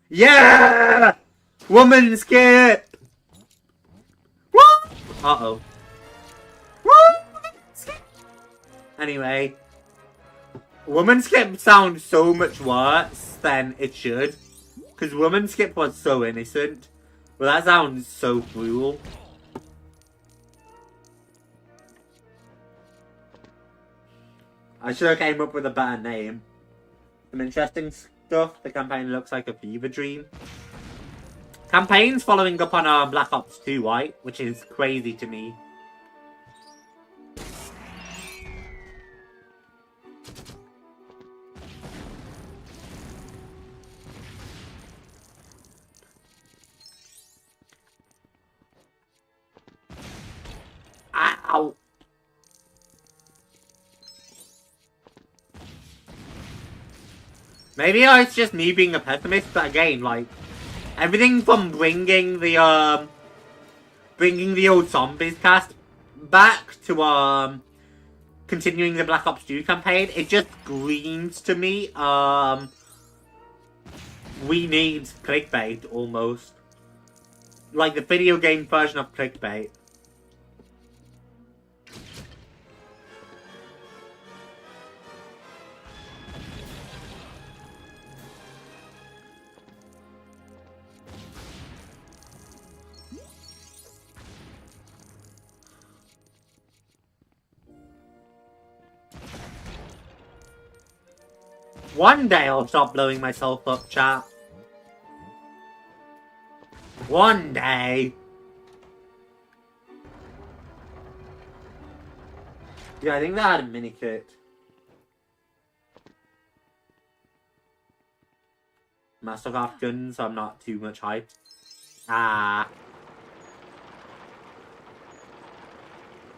Yeah! Woman skip! Woo! Uh-oh. Woo! Anyway. Woman skip sounds so much worse than it should. Because woman skip was so innocent. But that sounds so cruel. I should have came up with a better name. Some interesting stuff. The campaign looks like a fever dream. Campaign's following up on Black Ops 2, right? Which is crazy to me. Ow! Maybe it's just me being a pessimist, but again, like, everything from bringing the old zombies cast back to, continuing the Black Ops 2 campaign, it just screams to me, we need clickbait, almost. Like the video game version of clickbait. One day I'll stop blowing myself up, chat. One day. Yeah, I think they had a mini kit. Mastercraft guns, so I'm not too much hype. Ah.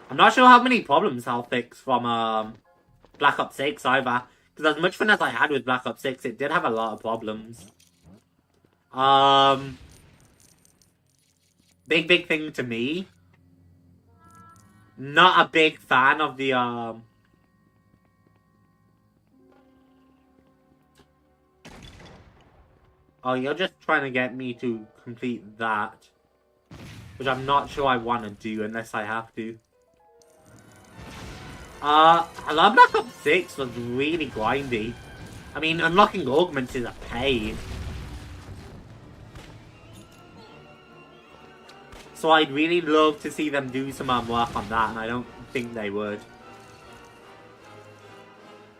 I'm not sure how many problems I'll fix from Black Ops 6 either. Because as much fun as I had with Black Ops 6, it did have a lot of problems. Big thing to me. Not a big fan of the Oh, you're just trying to get me to complete that. Which I'm not sure I want to do unless I have to. I love Black Ops 6 was really grindy. I mean, unlocking augments is a pain. So I'd really love to see them do some work on that, and I don't think they would.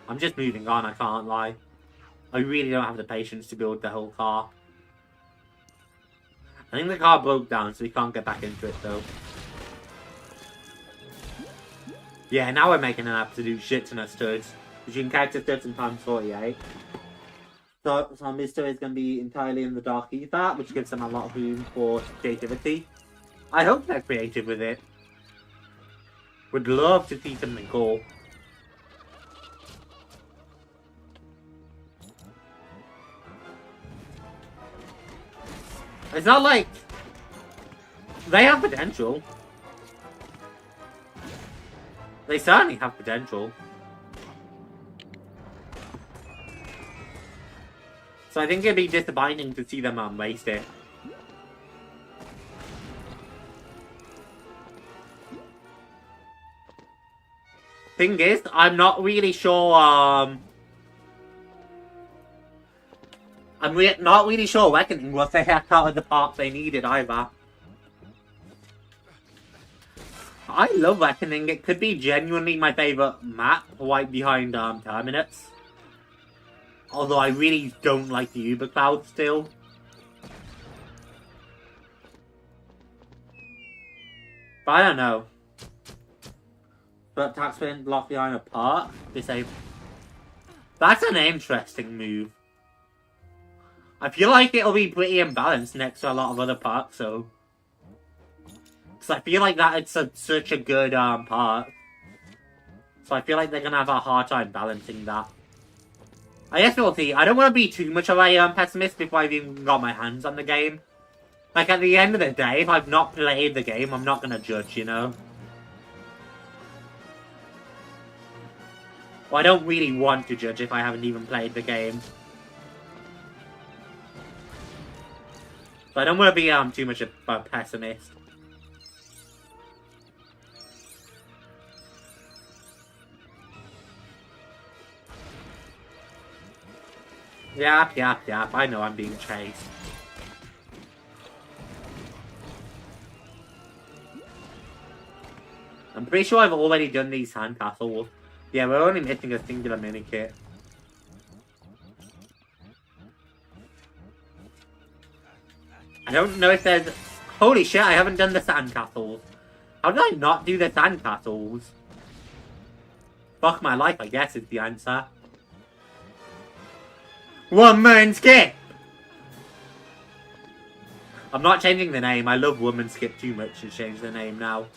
I'm just moving on, I can't lie. I really don't have the patience to build the whole car. I think the car broke down, so we can't get back into it, though. Yeah, now we're making an absolute shit ton of studs. Between character studs and times 48. So Zombie Story is going to be entirely in the Dark Ether, which gives them a lot of room for creativity. I hope they're creative with it. Would love to see something cool. It's not like... They have potential. They certainly have potential. So I think it'd be disappointing to see them waste it. Thing is, I'm not really sure, I'm not really sure Reckoning was the heck out of the park they needed either. I love Reckoning. It could be genuinely my favourite map, right behind Terminus. Although I really don't like the Uber Cloud still. But I don't know. But taxpayer block behind a park? Disable. That's an interesting move. I feel like it'll be pretty imbalanced next to a lot of other parks, so... Because I feel like that it's such a good park. So I feel like they're gonna have a hard time balancing that. I guess we'll see. I don't want to be too much of a pessimist before I've even got my hands on the game. Like, at the end of the day, if I've not played the game, I'm not gonna judge, you know? Well, I don't really want to judge if I haven't even played the game. So I don't want to be too much of a pessimist. Yap. I know I'm being chased. I'm pretty sure I've already done these sandcastles. Yeah, we're only missing a singular mini-kit. I don't know if there's... Holy shit, I haven't done the sandcastles. How did I not do the sandcastles? Fuck my life, I guess, is the answer. Woman Skip! I'm not changing the name. I love Woman Skip too much to change the name now.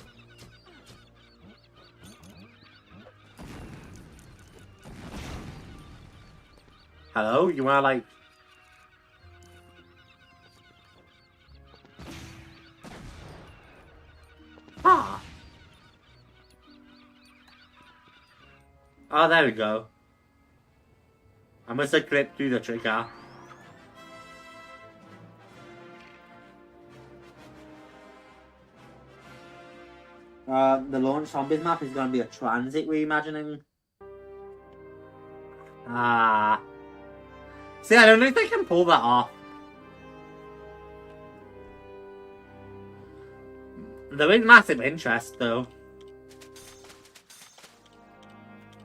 Hello? You wanna, like... Ah! Oh, there we go. I must have clipped through the trigger. The launch zombies map is gonna be a transit reimagining. Ah. See, I don't know if they can pull that off. There is massive interest, though.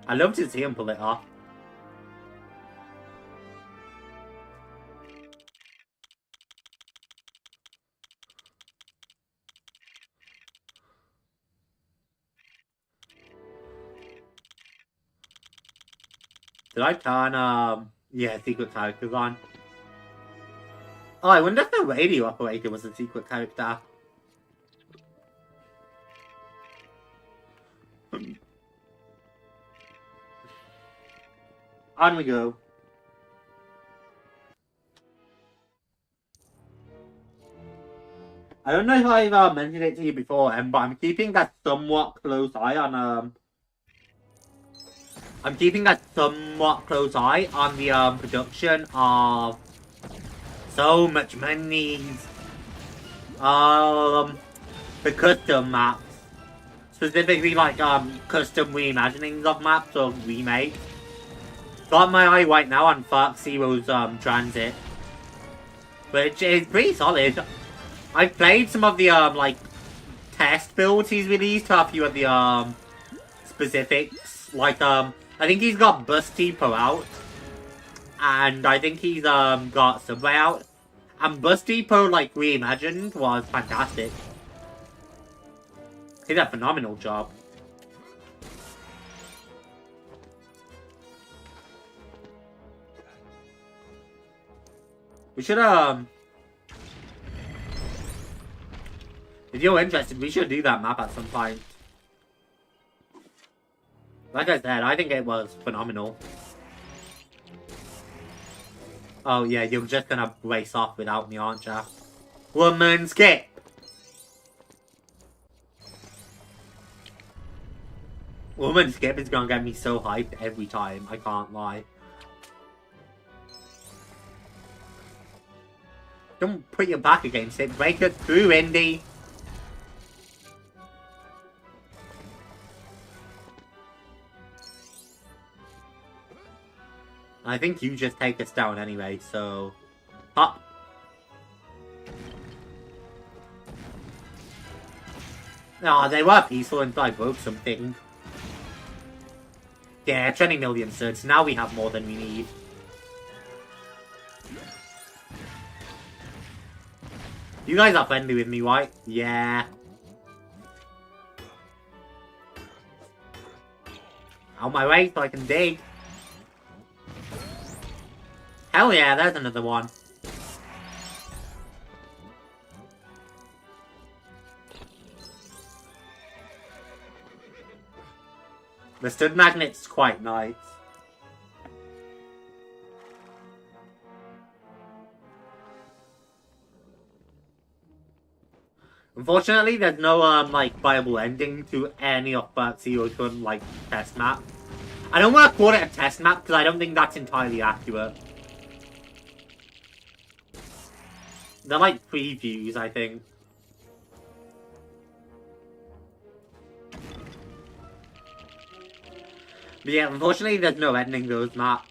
I'd love to see him pull it off. Did I turn, yeah, secret characters on? Oh, I wonder if the radio operator was a secret character. On we go. I don't know if I've mentioned it to you before, but I'm keeping a somewhat close eye on the production of so much money. The custom maps, specifically like custom reimaginings of maps or remakes. Got my eye right now on Fox Zero's Transit, which is pretty solid. I've played some of the like test builds he's released to a few of the specifics. Like I think he's got Bus Depot out, and I think he's got Subway out. And Bus Depot, like reimagined, was fantastic. He did a phenomenal job. We should if you're interested, we should do that map at some point. Like I said, I think it was phenomenal. Oh yeah, you're just gonna race off without me, aren't you? Woman skip! Woman skip is gonna get me so hyped every time, I can't lie. Don't put your back against it, break it through, Indy! I think you just take us down anyway, so... Hop! Oh, they were peaceful until I broke something. Yeah, 20 million certs. Now we have more than we need. You guys are friendly with me, right? Yeah. Out my way so I can dig. Hell yeah, there's another one. The stud magnet's quite nice. Unfortunately, there's no like viable ending to any of Zero's like test map. I don't want to call it a test map because I don't think that's entirely accurate. They're like previews, I think. But yeah, unfortunately there's no ending those maps.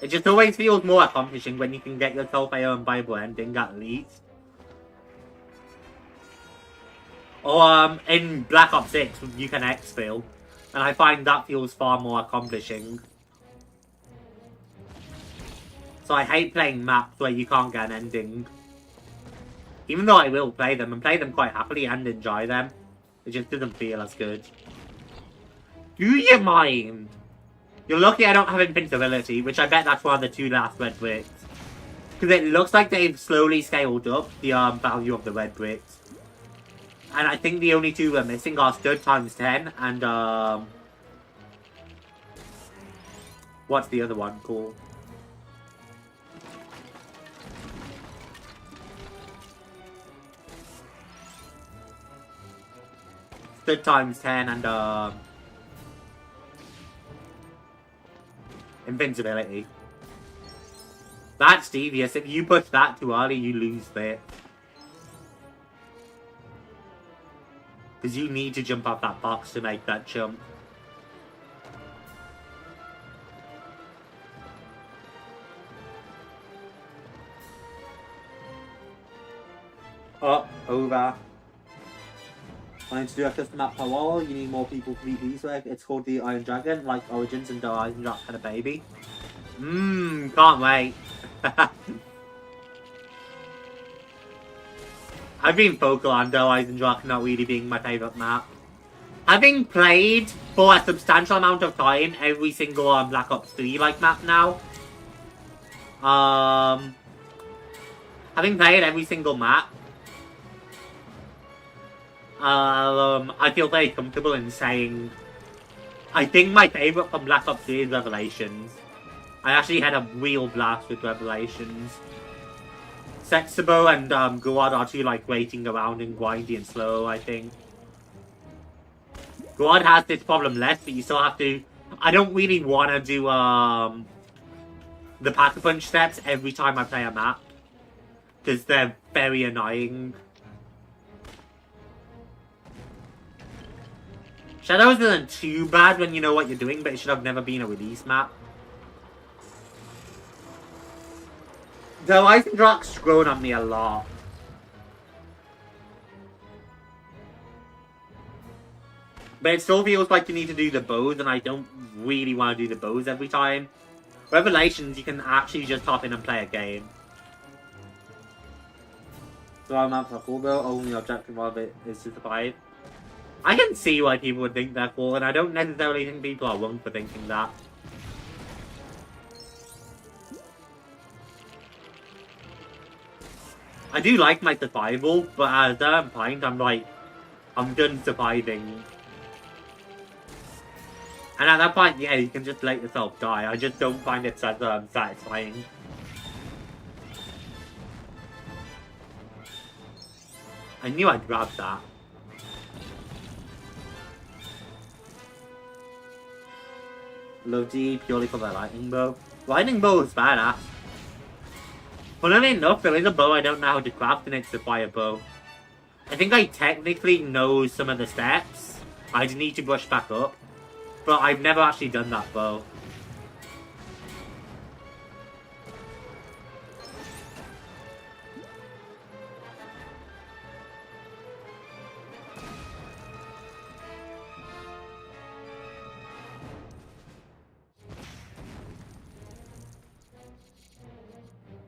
It just always feels more accomplishing when you can get yourself a viable ending at least. Or in Black Ops 6 you can exfil. And I find that feels far more accomplishing. So I hate playing maps where you can't get an ending. Even though I will play them, and play them quite happily and enjoy them. It just doesn't feel as good. Do you mind? You're lucky I don't have invincibility, which I bet that's one of the two last red bricks. Because it looks like they've slowly scaled up the value of the red bricks. And I think the only two we're missing are stud times 10 and what's the other one called? Stud times 10 and invincibility. That's devious. If you push that too early, you lose it. Because you need to jump off that box to make that jump. Oh, over. Wanting to do a custom map per wall, you need more people to beat these with. It's called the Iron Dragon, like Origins and Horizon Drop had a baby. Can't wait. I've been vocal on Horizon Drop not really being my favourite map. Having played for a substantial amount of time every single Black Ops 3 like map now, having played every single map, I feel very comfortable in saying I think my favorite from Black Ops 3 is Revelations. I actually had a real blast with Revelations. Sexism and Guad are too like waiting around and grindy and slow, I think. Guad has this problem less, but you still have to. I don't really want to do the Pack-a-Punch steps every time I play a map, because they're very annoying. Shadows isn't too bad when you know what you're doing, but it should have never been a release map. Though Eisendrach's grown on me a lot. But it still feels like you need to do the bows, and I don't really want to do the bows every time. Revelations, you can actually just hop in and play a game. So our maps are cool though, only objective of it is to survive. I can see why people would think they're cool, and I don't necessarily think people are wrong for thinking that. I do like my survival, but at a certain point, I'm like, I'm done surviving. And at that point, yeah, you can just let yourself die. I just don't find it as satisfying. I knew I'd grab that. Love G purely for the lightning bow. Lightning bow is badass. Funnily enough, there is a bow I don't know how to craft, and it's the fire bow. I think I technically know some of the steps. I just need to brush back up. But I've never actually done that bow.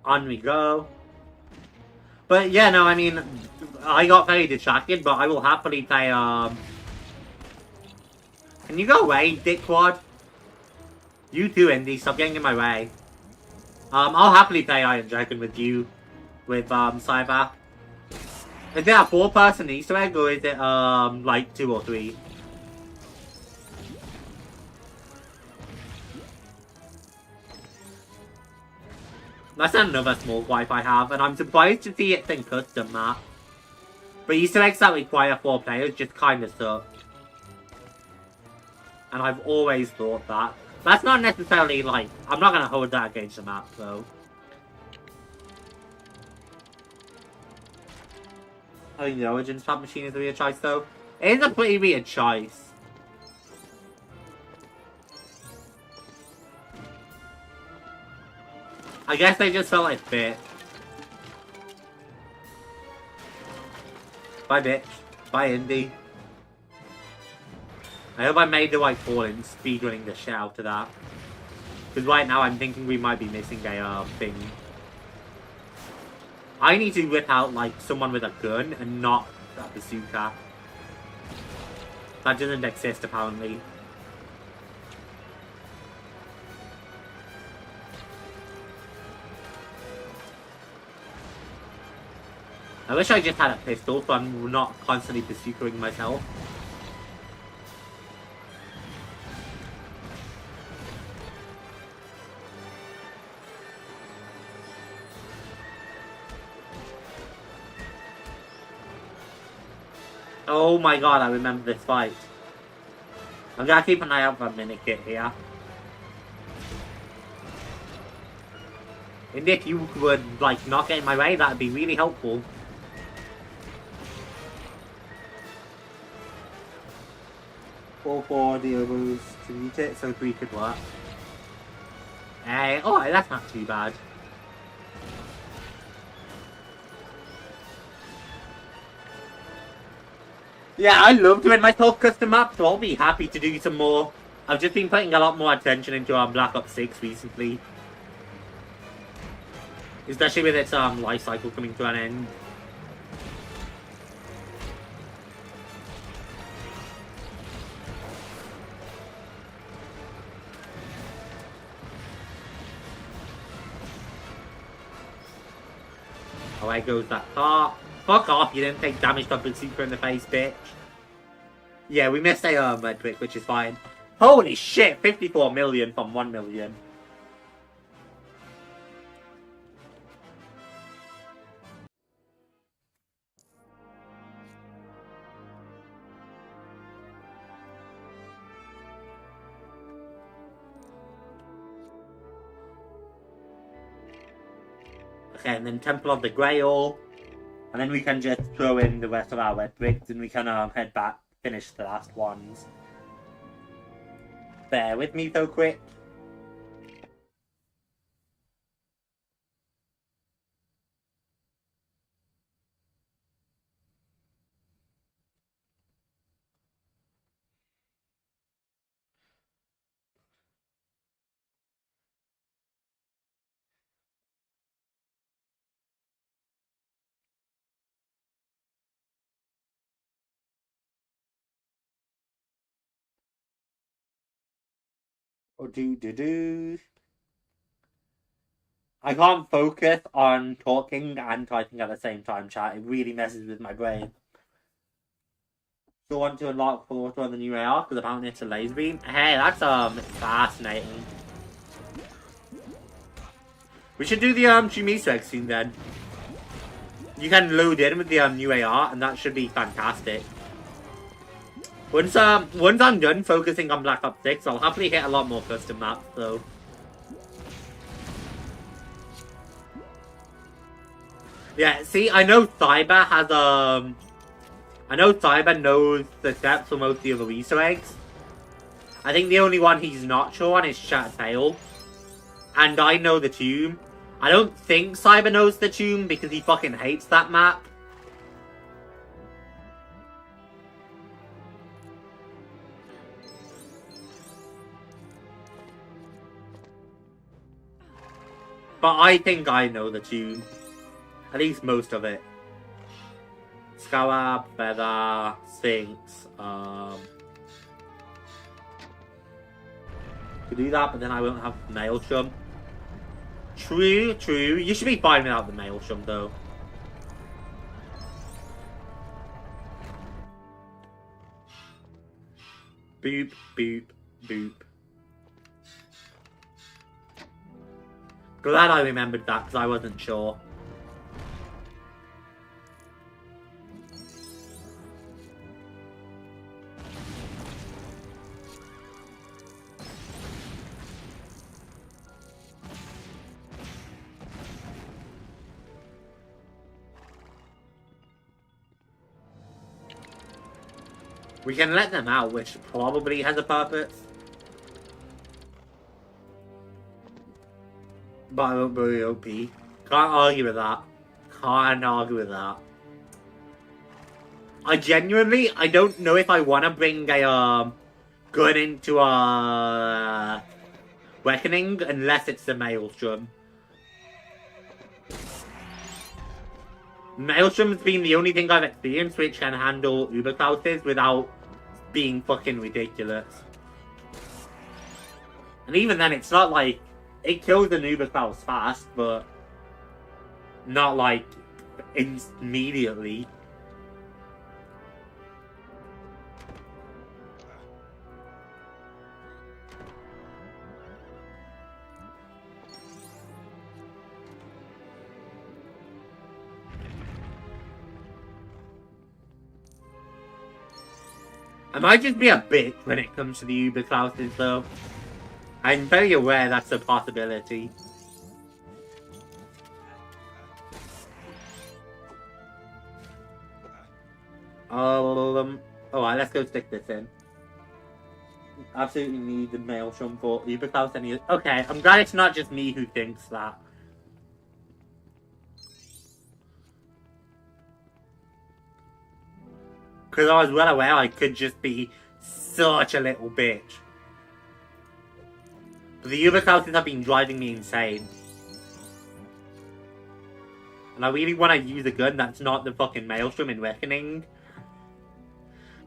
On we go. But yeah, no, I mean, I got very distracted, but I will happily play, Can you go away, dickwad? You too, Indy, stop getting in my way. I'll happily play Iron Dragon with you, with, Cyber. Is it a 4-person Easter egg, or is it, like 2 or 3? That's another small gripe I have, and I'm surprised to see it's in custom map. But Easter eggs that require 4 players just kinda suck. And I've always thought that. That's not necessarily like, I'm not gonna hold that against the map though. I think the Origins Pop Machine is a weird choice though. It is a pretty weird choice. I guess they just felt like fit. Bye bitch. Bye Indy. I hope I made the right call in speedrunning the shit out of that. Because right now I'm thinking we might be missing a thing. I need to whip out like someone with a gun and not a bazooka. That doesn't exist apparently. I wish I just had a pistol so I'm not constantly bazookaing myself. Oh my god, I remember this fight. I'm gonna keep an eye out for a minikit here. And if you would, like, not get in my way, that'd be really helpful. For the elbows to meet it, so 3 could work. Hey, alright, that's not too bad. Yeah, I love doing myself custom maps, so I'll be happy to do some more. I've just been putting a lot more attention into Black Ops 6 recently. Especially with its life cycle coming to an end. Away goes that car. Fuck off, you didn't take damage from the super in the face, bitch. Yeah, we missed a red brick, which is fine. Holy shit, 54 million from 1 million. Okay, and then Temple of the Grail. And then we can just throw in the rest of our red bricks and we can head back, finish the last ones. Bear with me so quick. Oh, do. I can't focus on talking and typing at the same time, chat. It really messes with my brain. Still want to unlock Portal on the new AR because apparently it's a laser beam. Hey, that's fascinating. We should do the Shumisu egg soon then. You can load in with the new AR and that should be fantastic. Once I'm done focusing on Black Ops 6, I'll happily hit a lot more custom maps though. Yeah, see, I know Cyber has I know Cyber knows the steps for most of the other Easter eggs. I think the only one he's not sure on is Shattered Tail. And I know the tomb. I don't think Cyber knows the tomb because he fucking hates that map. But I think I know the tomb. At least most of it. Scarab, Feather, Sphinx, could do that, but then I won't have Maelstrom. True. You should be fine without the Maelstrom, though. Boop. Glad I remembered that, because I wasn't sure. We can let them out, which probably has a purpose. But I won't be OP. Can't argue with that. I don't know if I want to bring a gun into a Reckoning unless it's the Maelstrom. Maelstrom's been the only thing I've experienced which can handle Uberclouses without being fucking ridiculous. And even then, it's not like... It kills an Uberclouse fast, but... Not like... immediately. I might just be a bitch when it comes to the Uberclouses, though. I'm very aware that's a possibility. Alright, let's go stick this in. Absolutely need the Maelstrom for Uberclouse any... Okay, I'm glad it's not just me who thinks that. Because I was well aware I could just be such a little bitch. But the Uberclouses have been driving me insane. And I really want to use a gun that's not the fucking Maelstrom in Reckoning.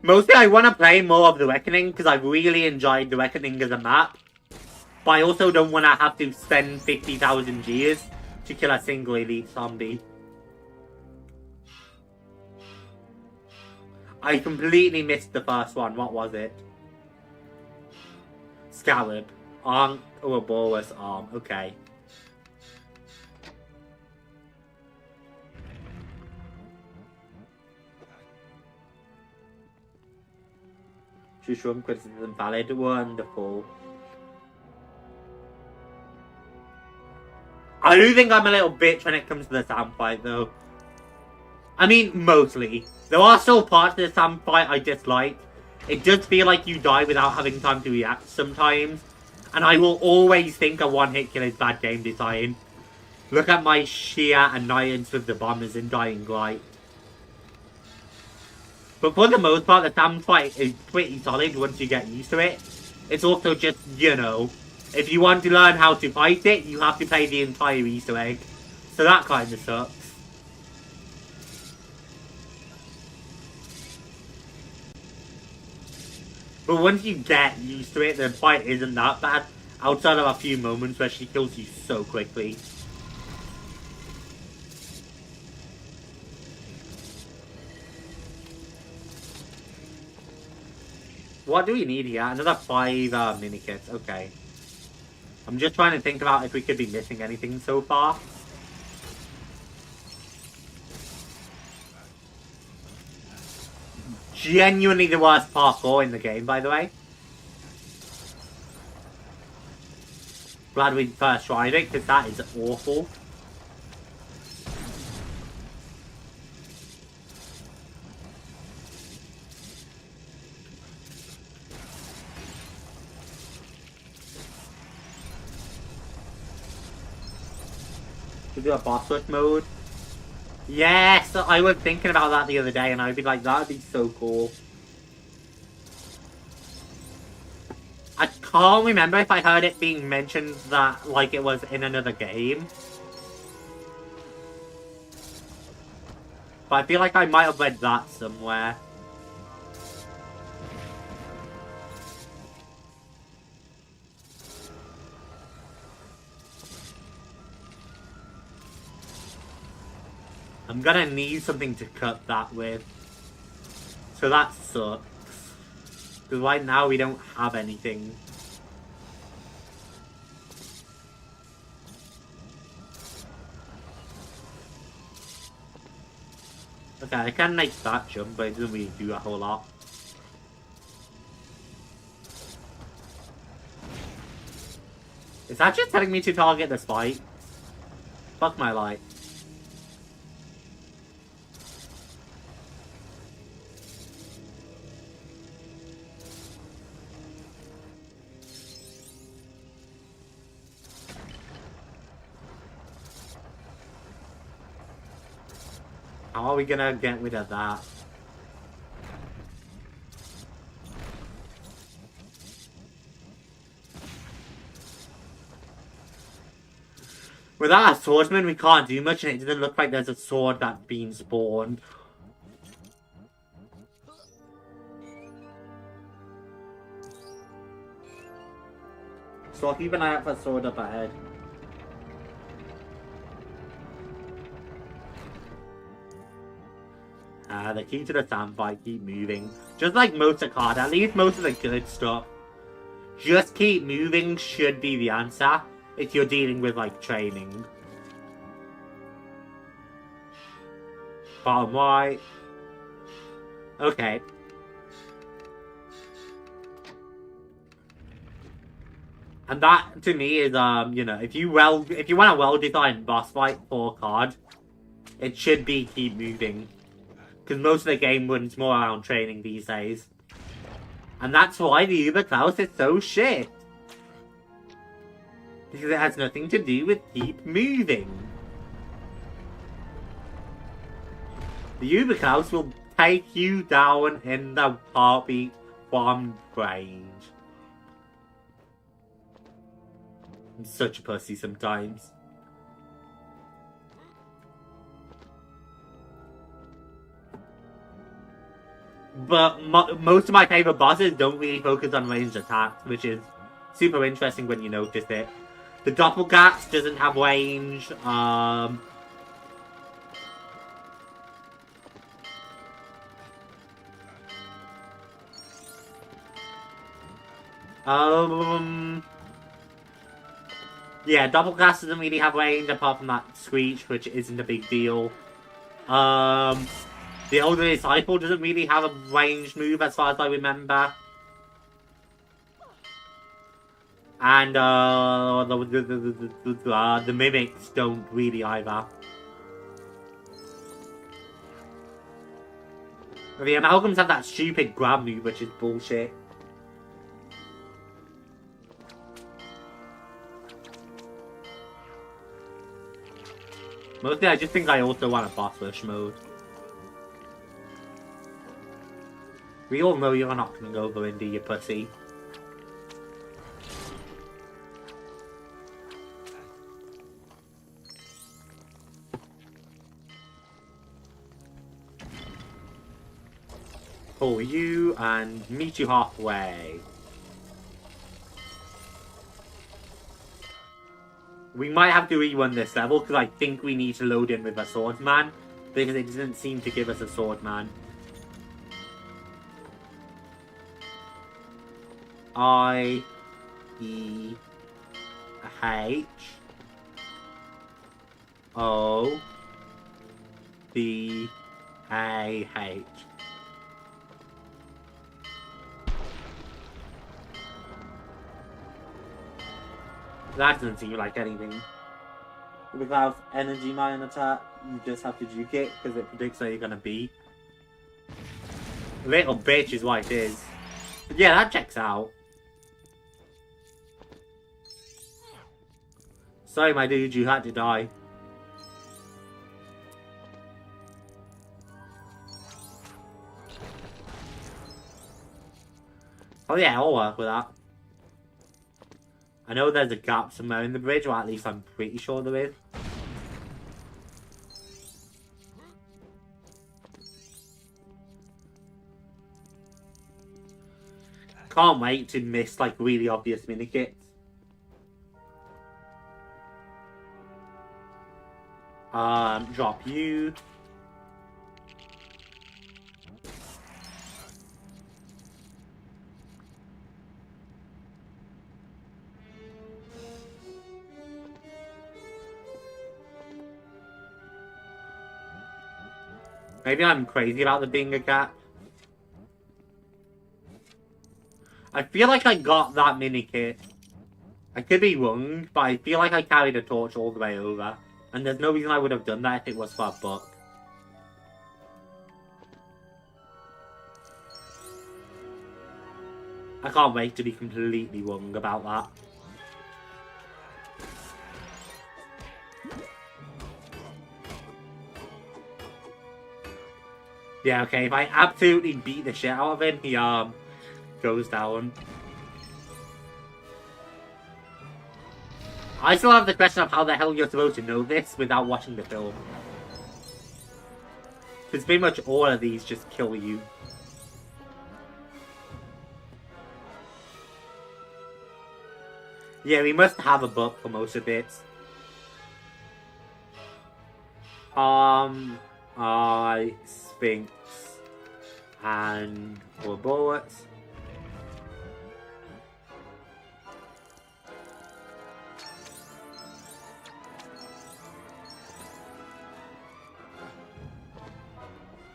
Mostly I want to play more of the Reckoning because I've really enjoyed the Reckoning as a map. But I also don't want to have to spend 50,000 Gs to kill a single elite zombie. I completely missed the first one. What was it? Scallop. Arm. Oh, a bulbous arm. Okay. Choose from criticism valid. Wonderful. I do think I'm a little bitch when it comes to the sound fight, though. I mean, mostly. There are still parts of the sound fight I dislike. It does feel like you die without having time to react sometimes. And I will always think a one-hit kill is bad game design. Look at my sheer annoyance with the bombers in Dying Light. But for the most part, the sound fight is pretty solid once you get used to it. It's also just, you know, if you want to learn how to fight it, you have to play the entire Easter egg. So that kind of sucks. But once you get used to it, the fight isn't that bad. Outside of a few moments where she kills you so quickly. What do we need here? Another 5 mini kits. Okay. I'm just trying to think about if we could be missing anything so far. Genuinely the worst parkour in the game, by the way. Glad we first tried it, because that is awful. We do a boss rush mode. Yes, I was thinking about that the other day, and I'd be like, that would be so cool. I can't remember if I heard it being mentioned that, like, it was in another game. But I feel like I might have read that somewhere. I'm gonna need something to cut that with. So that sucks. Because right now we don't have anything. Okay, I can make that jump, but it doesn't really do a whole lot. Is that just telling me to target the spike? Fuck my life. How are we gonna get rid of that? Without a swordsman, we can't do much, and it doesn't look like there's a sword that's been spawned. So I'll keep an eye out for a sword up ahead. The key to the sandfight, keep moving. Just like most of card, at least most of the good stuff. Just keep moving should be the answer if you're dealing with, like, training. Bottom right. Okay. And that, to me, is, you know, if you want a well-designed boss fight for card, it should be keep moving. Because most of the game runs more around training these days. And that's why the Uber Klaus is so shit. Because it has nothing to do with keep moving. The Uber Klaus will take you down in the heartbeat from range. I'm such a pussy sometimes. But most of my favourite bosses don't really focus on ranged attacks, which is super interesting when you notice it. The Doppelgax doesn't have range. Yeah, double cast doesn't really have range apart from that screech, which isn't a big deal. The older disciple doesn't really have a ranged move as far as I remember. And the mimics don't really either. The amalgams have that stupid grab move, which is bullshit. Mostly, I just think I also want a boss rush mode. We all know you're not going over into you pussy. Pull you and meet you halfway. We might have to rerun this level because I think we need to load in with a swordsman because it doesn't seem to give us a swordsman. I E H O B A H. That doesn't seem like anything. Without energy mine attack, you just have to juke it because it predicts where you're gonna be. Little bitch is what it is. But yeah, that checks out. Sorry, my dude, you had to die. Oh yeah, I'll work with that. I know there's a gap somewhere in the bridge, or at least I'm pretty sure there is. Can't wait to miss like really obvious minikits. Drop you. Maybe I'm crazy about there being a gap. I feel like I got that minikit. I could be wrong, but I feel like I carried a torch all the way over. And there's no reason I would have done that if it was for a book. I can't wait to be completely wrong about that. Yeah, okay, if I absolutely beat the shit out of him, he goes down. I still have the question of how the hell you're supposed to know this without watching the film. Because pretty much all of these just kill you. Yeah, we must have a book for most of it. Sphinx and 4 bullets.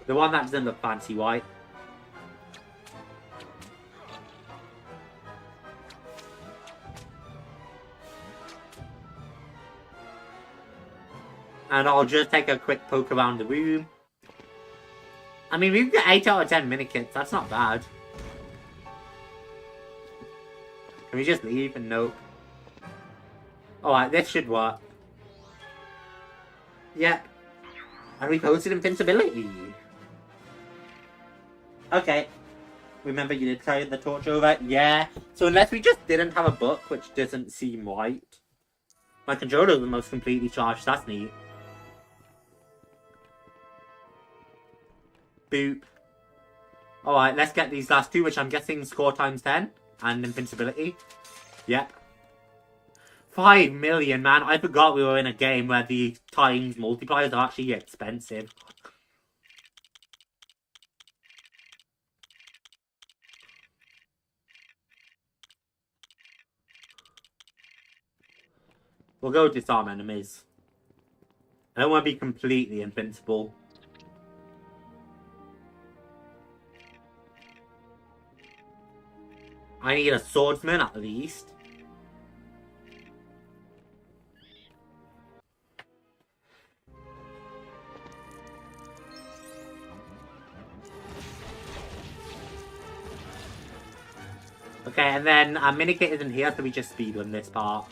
The one that doesn't look fancy white. And I'll just take a quick poke around the room. I mean, we've got 8 out of 10 minikits. That's not bad. Can we just leave and nope? Alright, this should work. Yep. And we posted invincibility. Okay. Remember you did carry the torch over? Yeah. So unless we just didn't have a book, which doesn't seem right. My controller was almost completely charged. That's neat. Boop. Alright, let's get these last 2, which I'm guessing score times 10. And invincibility. Yep. 5 million, man. I forgot we were in a game where the times multipliers are actually expensive. We'll go disarm enemies. I don't want to be completely invincible. I need a swordsman at least. Okay, and then our minikit isn't here, so we just speedrun this part.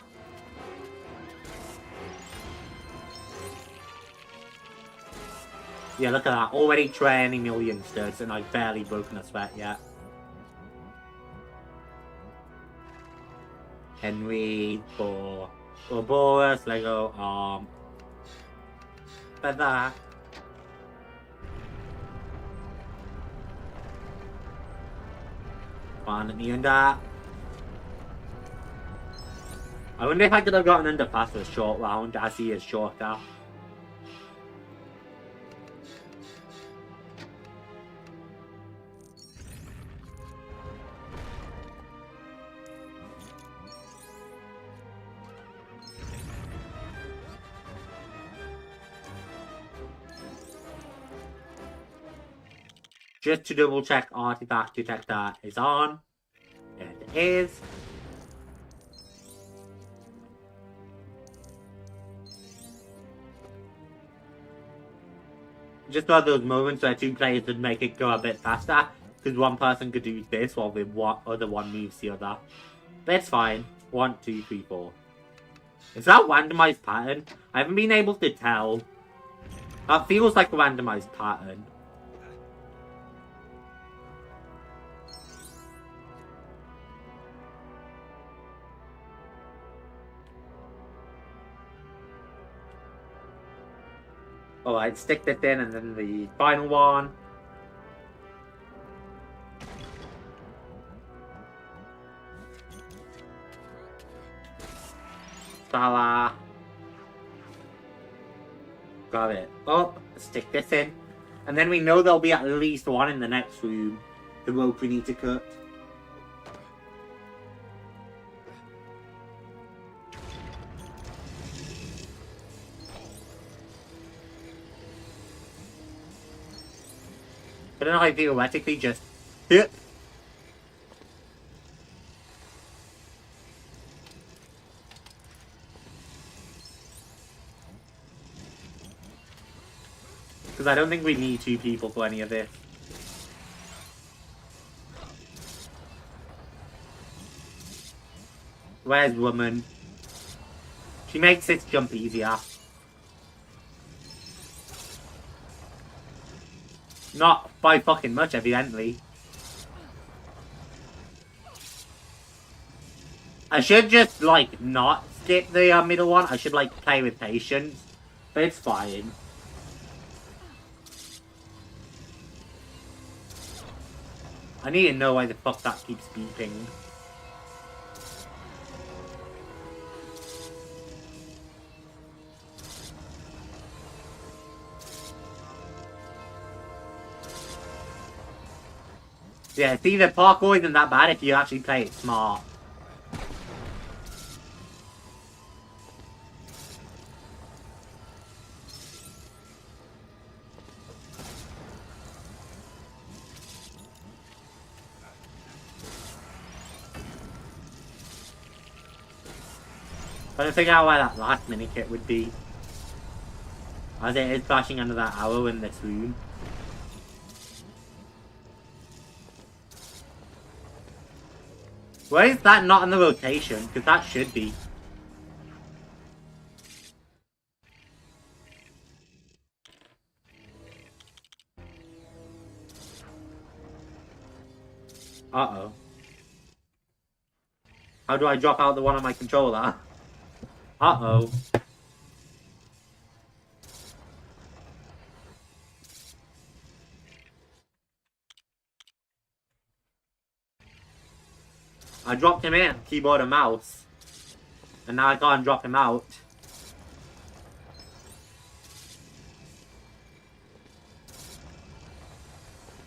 Yeah, look at that. Already training the youngsters, and I've barely broken a sweat yet. Henry for Ouroboros, Lego, Feather. Fun at the end that. I wonder if I could have gotten underpass for a short round, as he is shorter. Just to double check, artifact detector is on. It is. Just one of those moments where two players would make it go a bit faster, because one person could do this while the other one moves the other. But it's fine. 1, 2, 3, 4. Is that a randomized pattern? I haven't been able to tell. That feels like a randomized pattern. Alright, stick this in and then the final one. Voila. Got it. Oh, stick this in. And then we know there'll be at least one in the next room. The rope we need to cut. I don't know how theoretically just hit. Because I don't think we need 2 people for any of this. Where's woman? She makes this jump easier. Not by fucking much, evidently. I should just, like, not skip the middle one. I should, like, play with patience. But it's fine. I need to know why the fuck that keeps beeping. Yeah, see, the parkour isn't that bad if you actually play it smart. Trying to figure out where that last minikit would be. As it is flashing under that arrow in this room. Why is that not in the rotation? Because that should be. Uh-oh. How do I drop out the one on my controller? Uh-oh. I dropped him in, keyboard and mouse. And now I can't drop him out.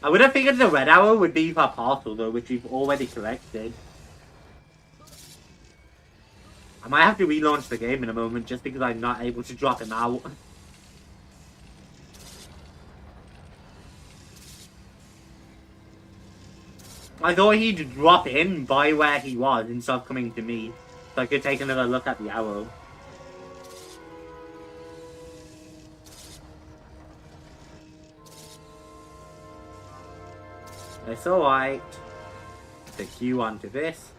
I would have figured the red arrow would be for parcel though, which we've already collected. I might have to relaunch the game in a moment just because I'm not able to drop him out. I thought he'd drop in by where he was instead of coming to me, so I could take another look at the arrow. It's alright. Stick you onto this.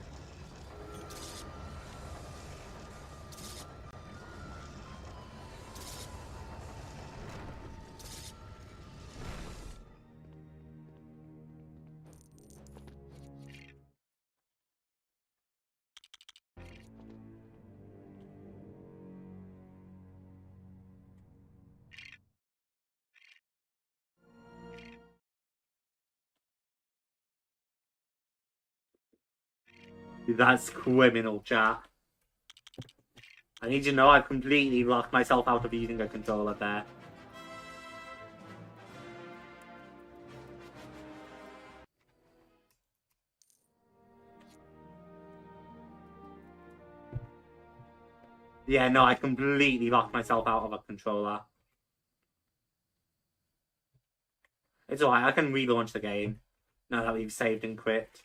That's criminal, chat. I need to know I've completely locked myself out of using a controller there. Yeah, no, I completely locked myself out of a controller. It's alright, I can relaunch the game now that we've saved and quit.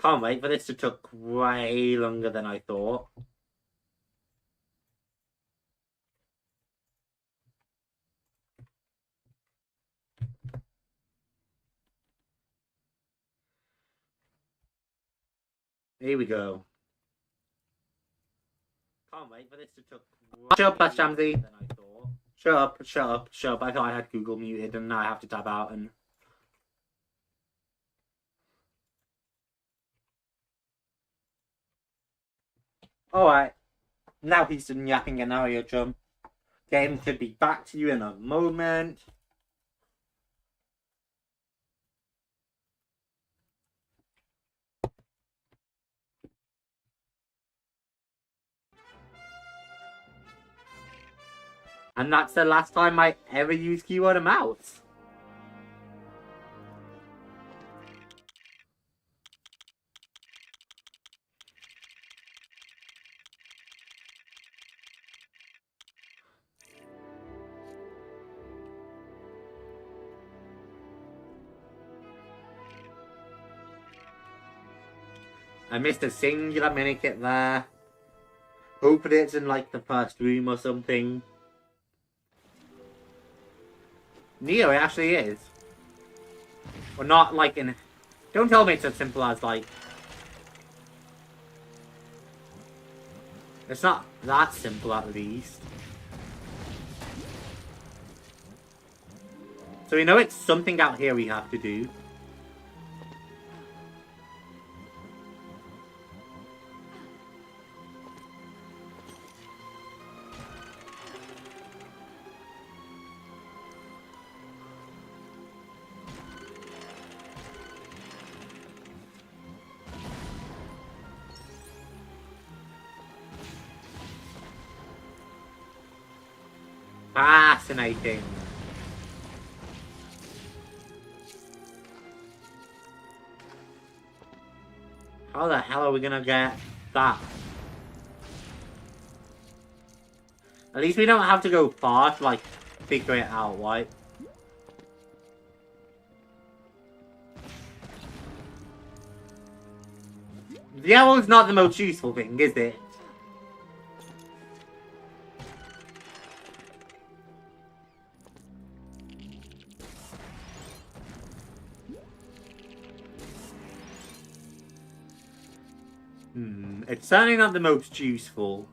Can't wait for this to took way longer than I thought. Here we go. Can't wait for this to took way Shut up, Shamsi. Than I thought. Shut up, shut up, shut up. I thought I had Google muted and now I have to tab out and... Alright. Now he's done yapping and now you're chum. Game should be back to you in a moment. And that's the last time I ever used keyboard and mouse. I missed a singular minikit there. Hopefully it's in like the first room or something. Neo, it actually is. Or not like in... Don't tell me it's as simple as like... It's not that simple at least. So we know it's something out here we have to do. Fascinating. How the hell are we gonna get that? At least we don't have to go far to like figure it out, right? The arrow's not the most useful thing, is it? It's certainly not the most useful.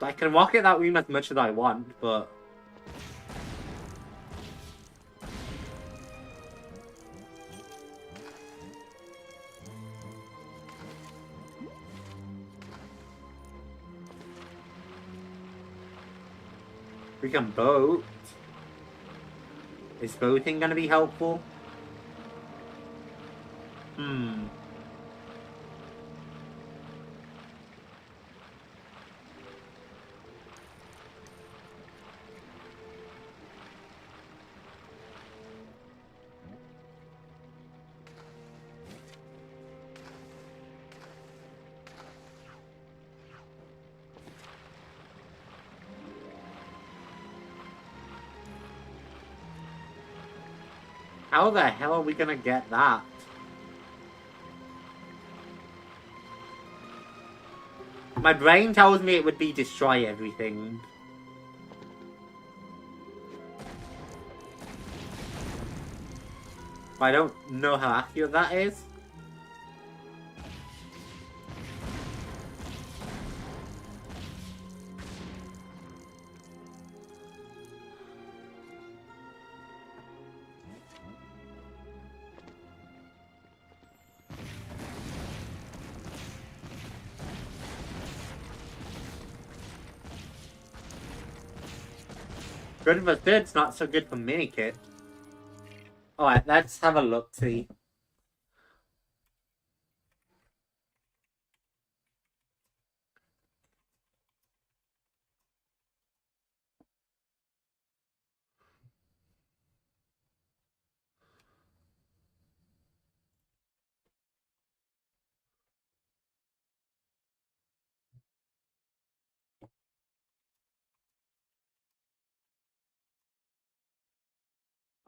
I can walk it that room as much as I want, but... We can boat. Is boating gonna be helpful? How the hell are we gonna get that? My brain tells me it would be destroy everything. But I don't know how accurate that is. Good for thirds, not so good for minikit. Alright, let's have a look, see.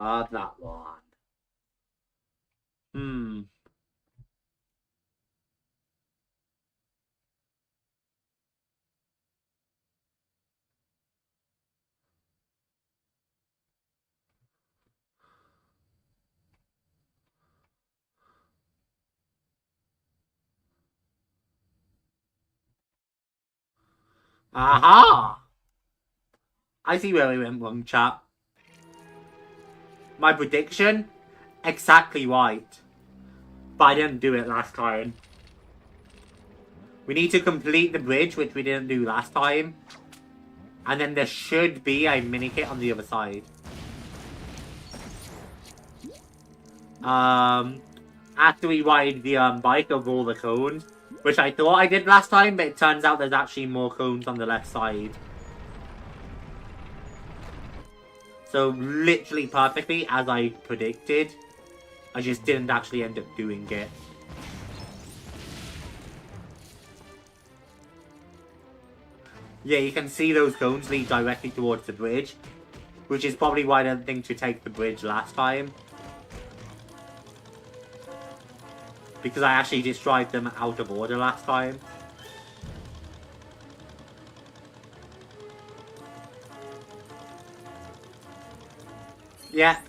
That one. Aha! I see where we went wrong, chat. My prediction? Exactly right. But I didn't do it last time. We need to complete the bridge, which we didn't do last time. And then there should be a minikit on the other side. After we ride the bike over all the cones, which I thought I did last time, but it turns out there's actually more cones on the left side. So literally perfectly as I predicted, I just didn't actually end up doing it. Yeah, you can see those cones lead directly towards the bridge, which is probably why I didn't think to take the bridge last time. Because I actually destroyed them out of order last time. Yeah,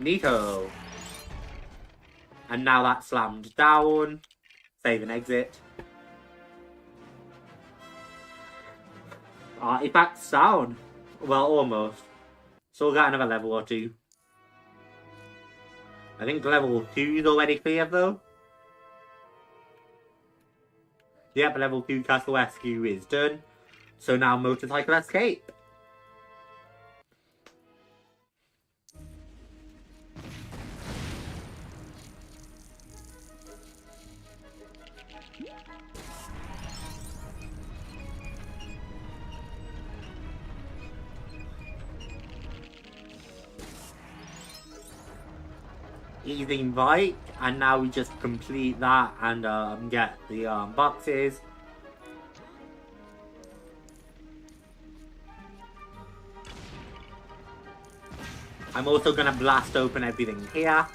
neato. And now that's slammed down. Save and exit. Artifacts down. Well, almost. So we'll get another level or two. I think level 2 is already clear though. Yep, level 2 Castle Rescue is done. So now Motorcycle Escape. Easy bike, and now we just complete that and get the boxes. I'm also gonna blast open everything here.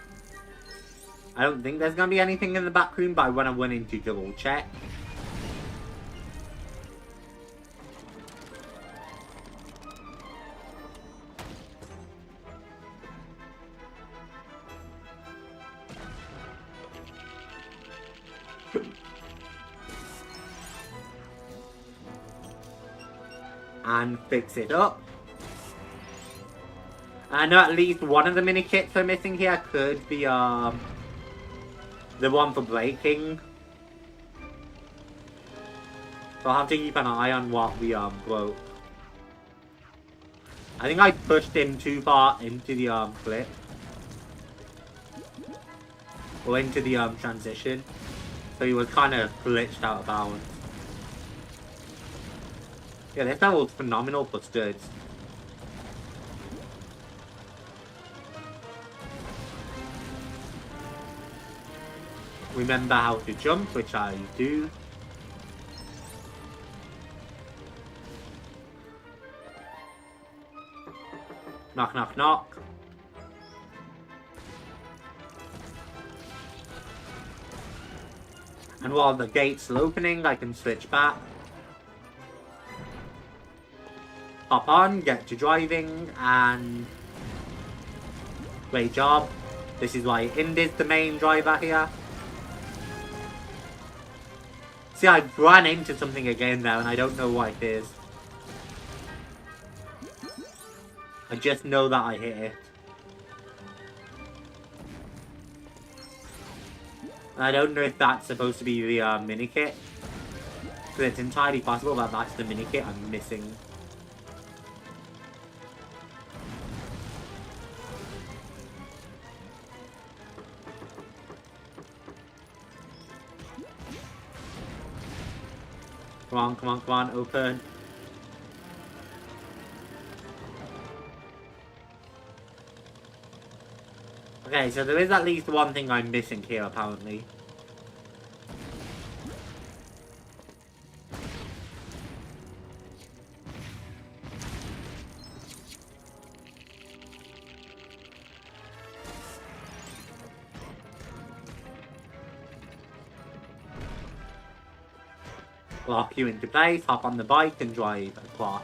I don't think there's gonna be anything in the back room, but I wanna run in to double check. And fix it up. I know at least one of the mini kits we're missing here could be the one for braking. So I'll have to keep an eye on what we broke. I think I pushed him too far into the clip. Or into the transition. So he was kind of glitched out of bounds. Yeah, this level's phenomenal for studs. Remember how to jump, which I do. Knock, knock, knock. And while the gate's opening, I can switch back. Hop on, get to driving, and... Great job. This is why Indy's the main driver here. See, I ran into something again there, and I don't know what it is. I just know that I hit it. And I don't know if that's supposed to be the mini-kit. Because it's entirely possible that that's the mini-kit I'm missing. Come on, come on, come on, open. Okay, so there is at least one thing I'm missing here, apparently. Lock you into place, hop on the bike and drive across.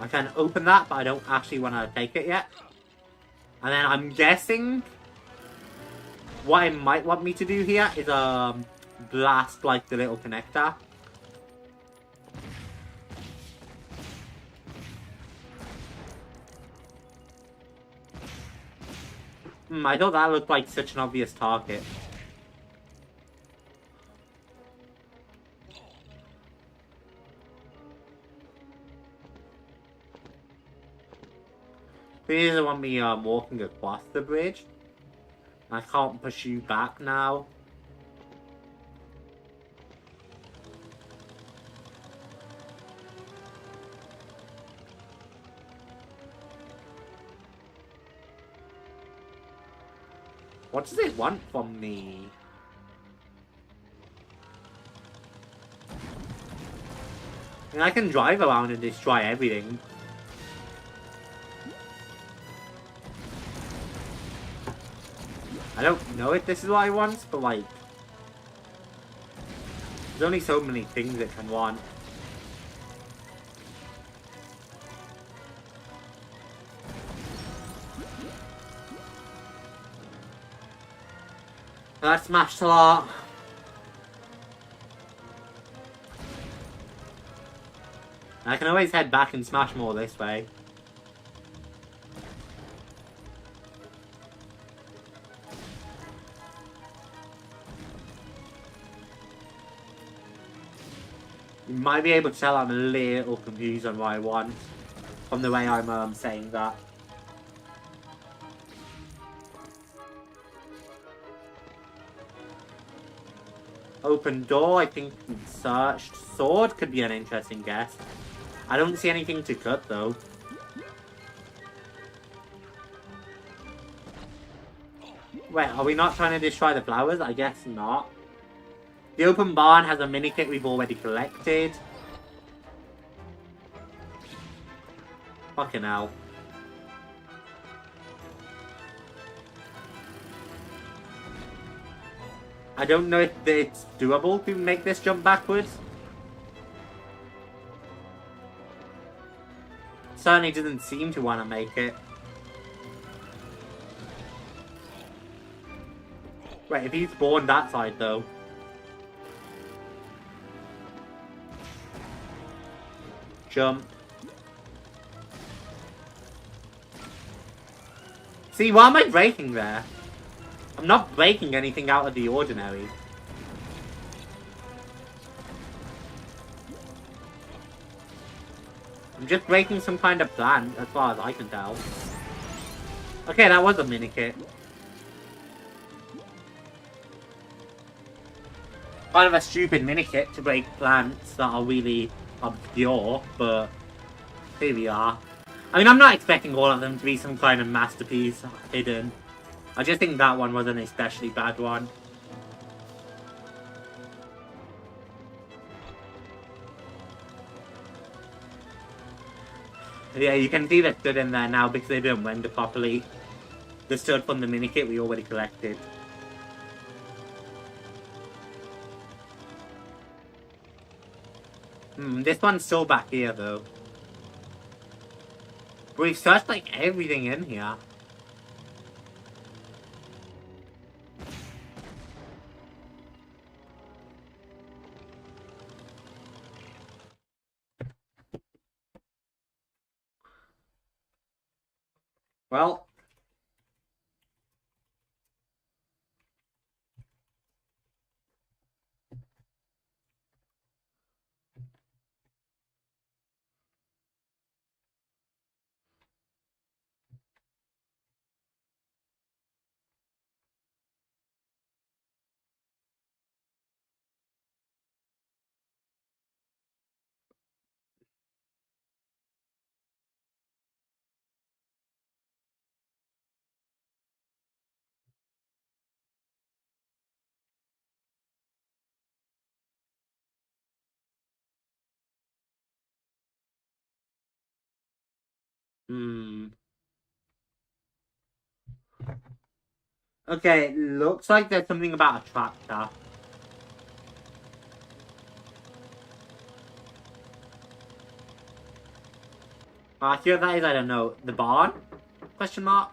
I can open that, but I don't actually want to take it yet. And then I'm guessing what it might want me to do here is blast like the little connector. I thought that looked like such an obvious target. He doesn't want me walking across the bridge. I can't push you back now. What does it want from me? I mean, I can drive around and destroy everything. I don't know if this is what I want, but like... There's only so many things it can want. That smashed a lot. I can always head back and smash more this way. You might be able to tell I'm a little confused on what I want from the way I'm saying that. Open door, I think searched. Sword could be an interesting guess. I don't see anything to cut though. Wait, are we not trying to destroy the flowers? I guess not. The open barn has a mini-kit we've already collected. Fucking hell. I don't know if it's doable to make this jump backwards. Certainly doesn't seem to want to make it. Wait, if he spawned that side though. Jump. See, why am I breaking there? I'm not breaking anything out of the ordinary. I'm just breaking some kind of plant, as far as I can tell. Okay, that was a mini-kit. Kind of a stupid mini-kit to break plants that are really obscure, but here we are. I mean, I'm not expecting all of them to be some kind of masterpiece hidden. I just think that one was an especially bad one. Yeah, you can see they stood in there now because they didn't render properly. They stood from the mini-kit we already collected. This one's still back here though. We've searched like everything in here. Well. Okay, looks like there's something about a tractor. Actually, that is, I don't know. The barn? Question mark?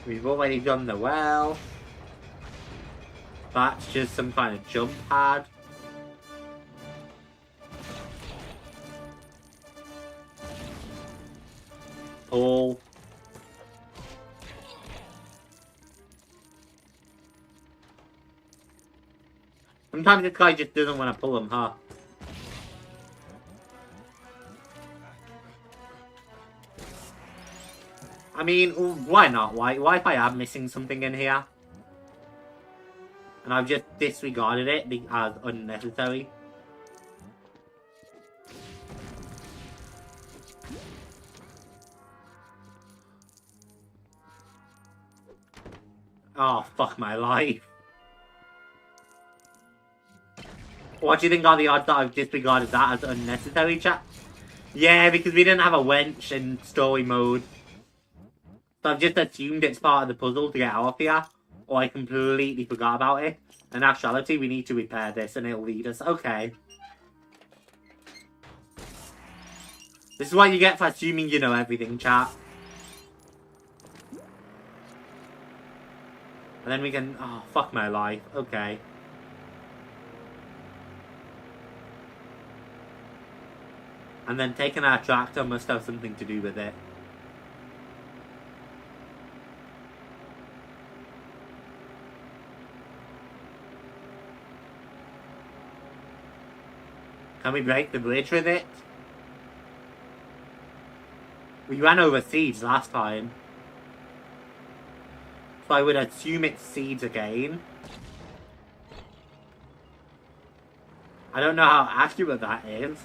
We've already done the well. That's just some kind of jump pad. Pull. Sometimes this guy just doesn't want to pull them, huh? I mean, why not? Why if I am missing something in here? And I've just disregarded it as unnecessary. Oh, fuck my life. What do you think are the odds that I've disregarded that as unnecessary, chat? Yeah, because we didn't have a wench in story mode. So I've just assumed it's part of the puzzle to get out of here. Or I completely forgot about it. In actuality, we need to repair this and it'll lead us. Okay. This is what you get for assuming you know everything, chat. And then we can... Oh, fuck my life. Okay. And then taking our tractor must have something to do with it. Can we break the bridge with it? We ran over seeds last time. So I would assume it's seeds again. I don't know how accurate that is.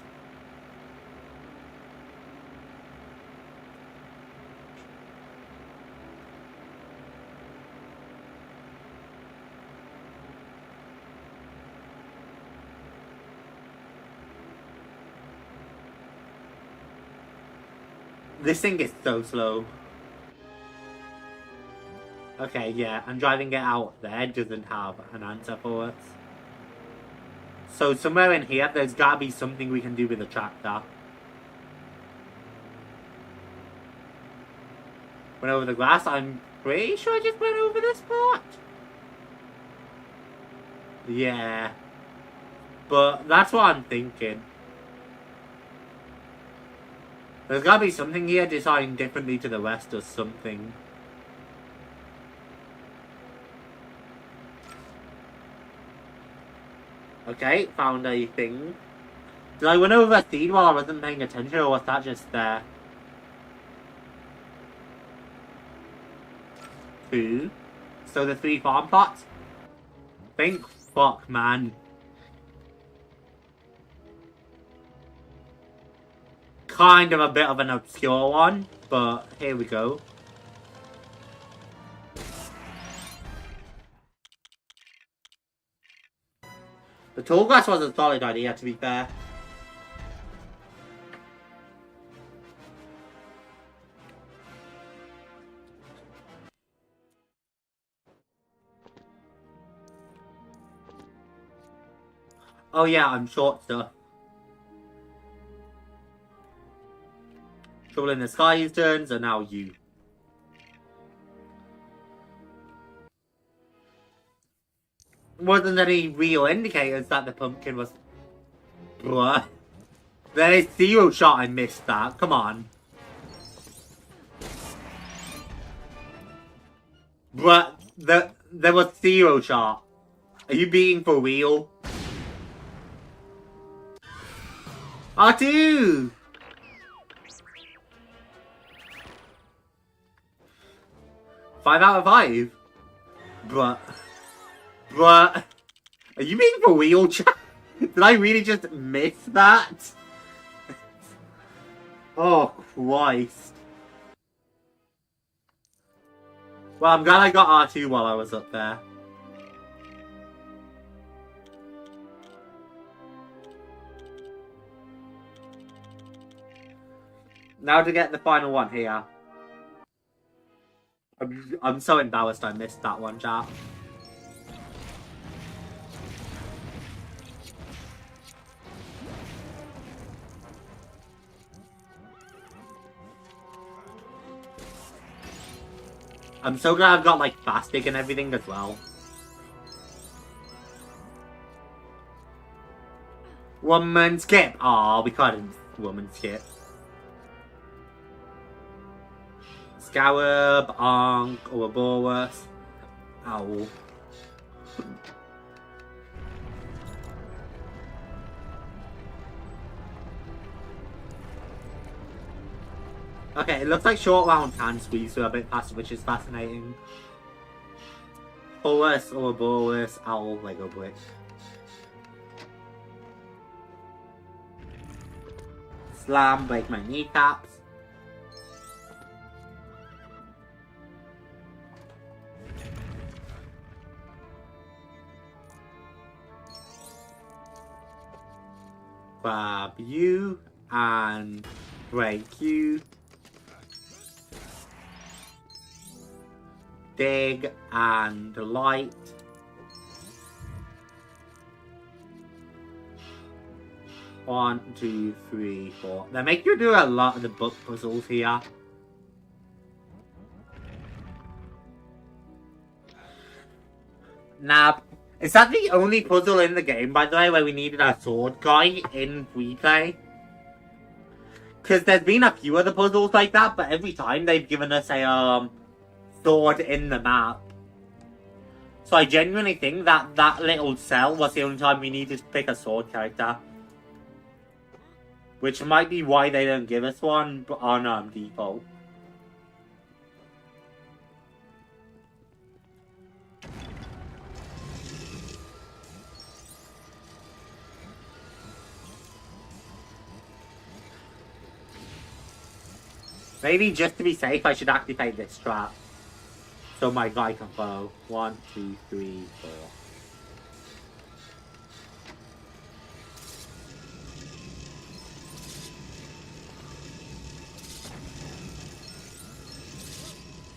This thing is so slow. Okay, yeah, and driving it out there doesn't have an answer for us. So somewhere in here, there's gotta be something we can do with the tractor. Went over the grass. I'm pretty sure I just went over this part. Yeah. But that's what I'm thinking. There's gotta be something here designed differently to the rest or something. Okay, found a thing. Did I run over a seed while I wasn't paying attention, or was that just there? 2. So the 3 farm plots? Think fuck, man. Kind of a bit of an obscure one, but here we go. The tall grass was a solid idea, to be fair. Oh yeah, I'm short stuff. Trouble in the Sky is done, so now you. Wasn't any real indicators that the pumpkin was... Bruh. There is 0 shot I missed that. Come on. Bruh, there was 0 shot. Are you being for real? R2! Five out of 5? Bruh. Bruh. Are you being for real, chat? Did I really just miss that? Oh, Christ. Well, I'm glad I got R2 while I was up there. Now to get the final one here. I'm so embarrassed I missed that one, chat. I'm so glad I've got like plastic and everything as well. Woman skip. Oh, we couldn't woman skip. Scarab, Ankh, Ouroboros, Owl. Okay, it looks like short round can squeeze through a bit faster, which is fascinating. Horus, Ouroboros, Owl, Lego brick. Slam, break my kneecaps. Grab you and break you. Dig and light. One, 2, 3, 4. They make you do a lot of the book puzzles here. Now, is that the only puzzle in the game, by the way, where we needed a sword guy in replay? Because there's been a few other puzzles like that, but every time they've given us a sword in the map. So I genuinely think that that little cell was the only time we needed to pick a sword character. Which might be why they don't give us one on default. Maybe just to be safe, I should activate this trap. So my guy can follow. 1, 2, 3, 4.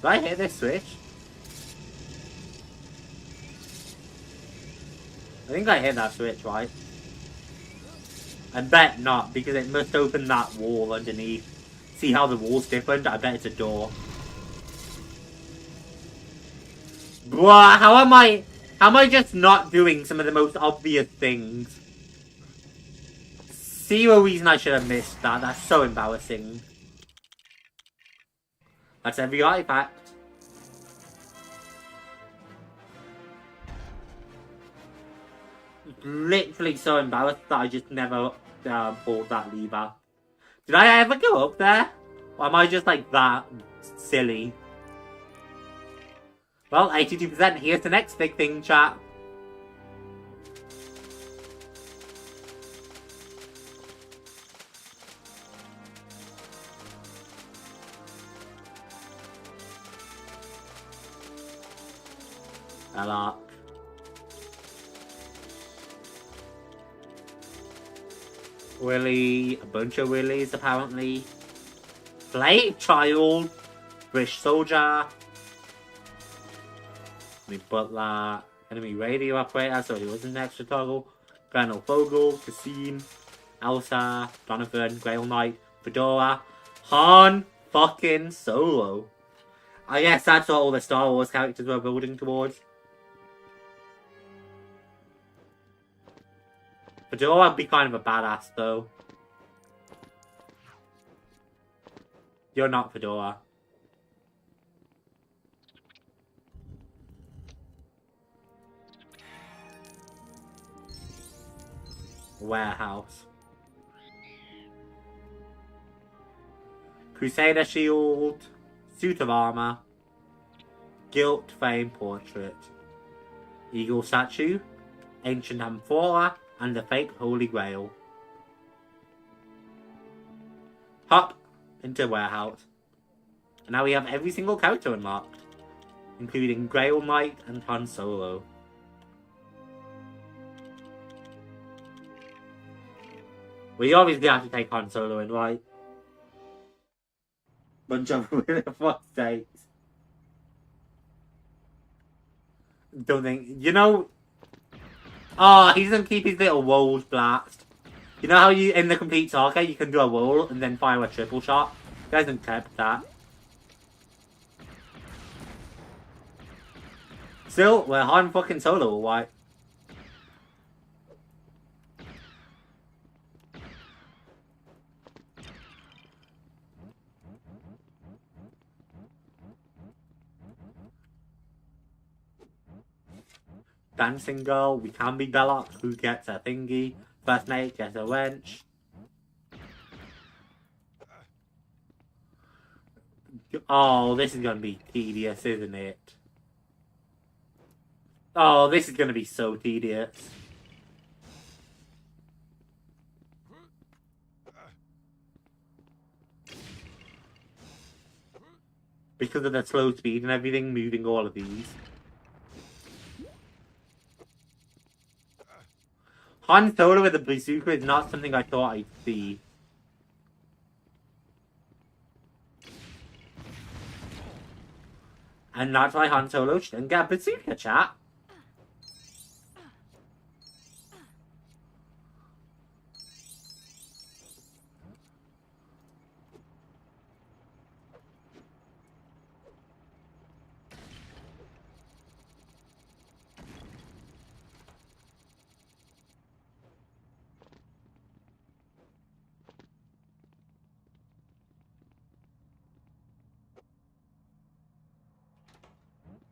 Did I hit this switch? I think I hit that switch, right? I bet not, because it must open that wall underneath. See how the wall's different? I bet it's a door. Bruh, how am I just not doing some of the most obvious things? Zero reason I should have missed that. That's so embarrassing. That's every artifact. Literally so embarrassed that I just never pulled that lever. Did I ever go up there? Or am I just like that silly? Well, 82%. Here's the next big thing, chat. A lot. Willy, a bunch of Willies apparently. Slave Child, British Soldier, enemy Butler, enemy Radio Operator, so he was an extra toggle. Colonel Fogel, Kasim, Elsa, Donovan, Grail Knight, Fedora, Han fucking Solo. I guess that's what all the Star Wars characters were building towards. Fedora would be kind of a badass, though. You're not Fedora. Warehouse. Crusader Shield. Suit of Armor. Gilt Frame Portrait. Eagle Statue. Ancient Amphora. And the fake Holy Grail. Hop into Warehouse. And now we have every single character unlocked, including Grail Knight and Han Solo. We obviously have to take Han Solo in, right? Bunch of for fuck's sakes. Don't think, you know. Oh, he doesn't keep his little rolls blast. You know how you, in the complete saga, you can do a roll and then fire a triple shot? He hasn't kept that. Still, we're Han fucking Solo, alright? Dancing Girl, we can be Belloc, who gets a thingy. First Mate gets a wrench. Oh, this is gonna be tedious, isn't it? Oh, this is gonna be so tedious. Because of the slow speed and everything, moving all of these. Han Solo with a bazooka is not something I thought I'd see. And that's why Han Solo shouldn't get a bazooka, chat.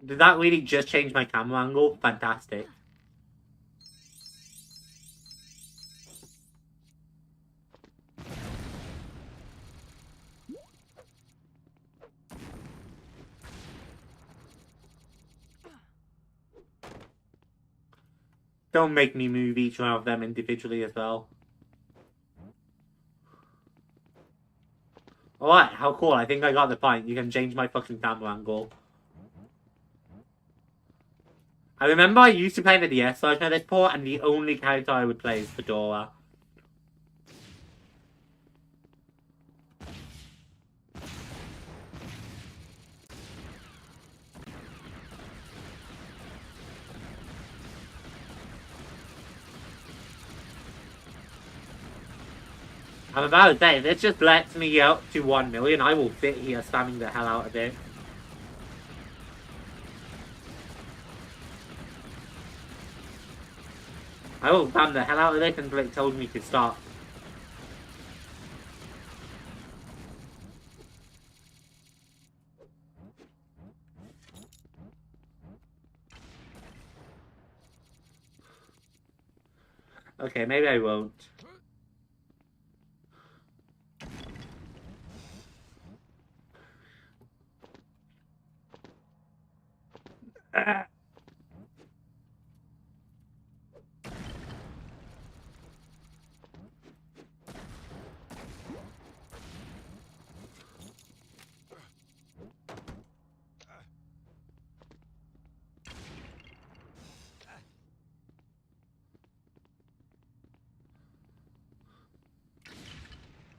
Did that really just change my camera angle? Fantastic. Don't make me move each one of them individually as well. Alright, how cool. I think I got the point. You can change my fucking camera angle. I remember I used to play the DS version of this port, and the only character I would play is Fedora. I'm about to say, if this just lets me up to 1 million, I will sit here spamming the hell out of it. I will spam the hell out of this until it tells me to stop. Okay, maybe I won't.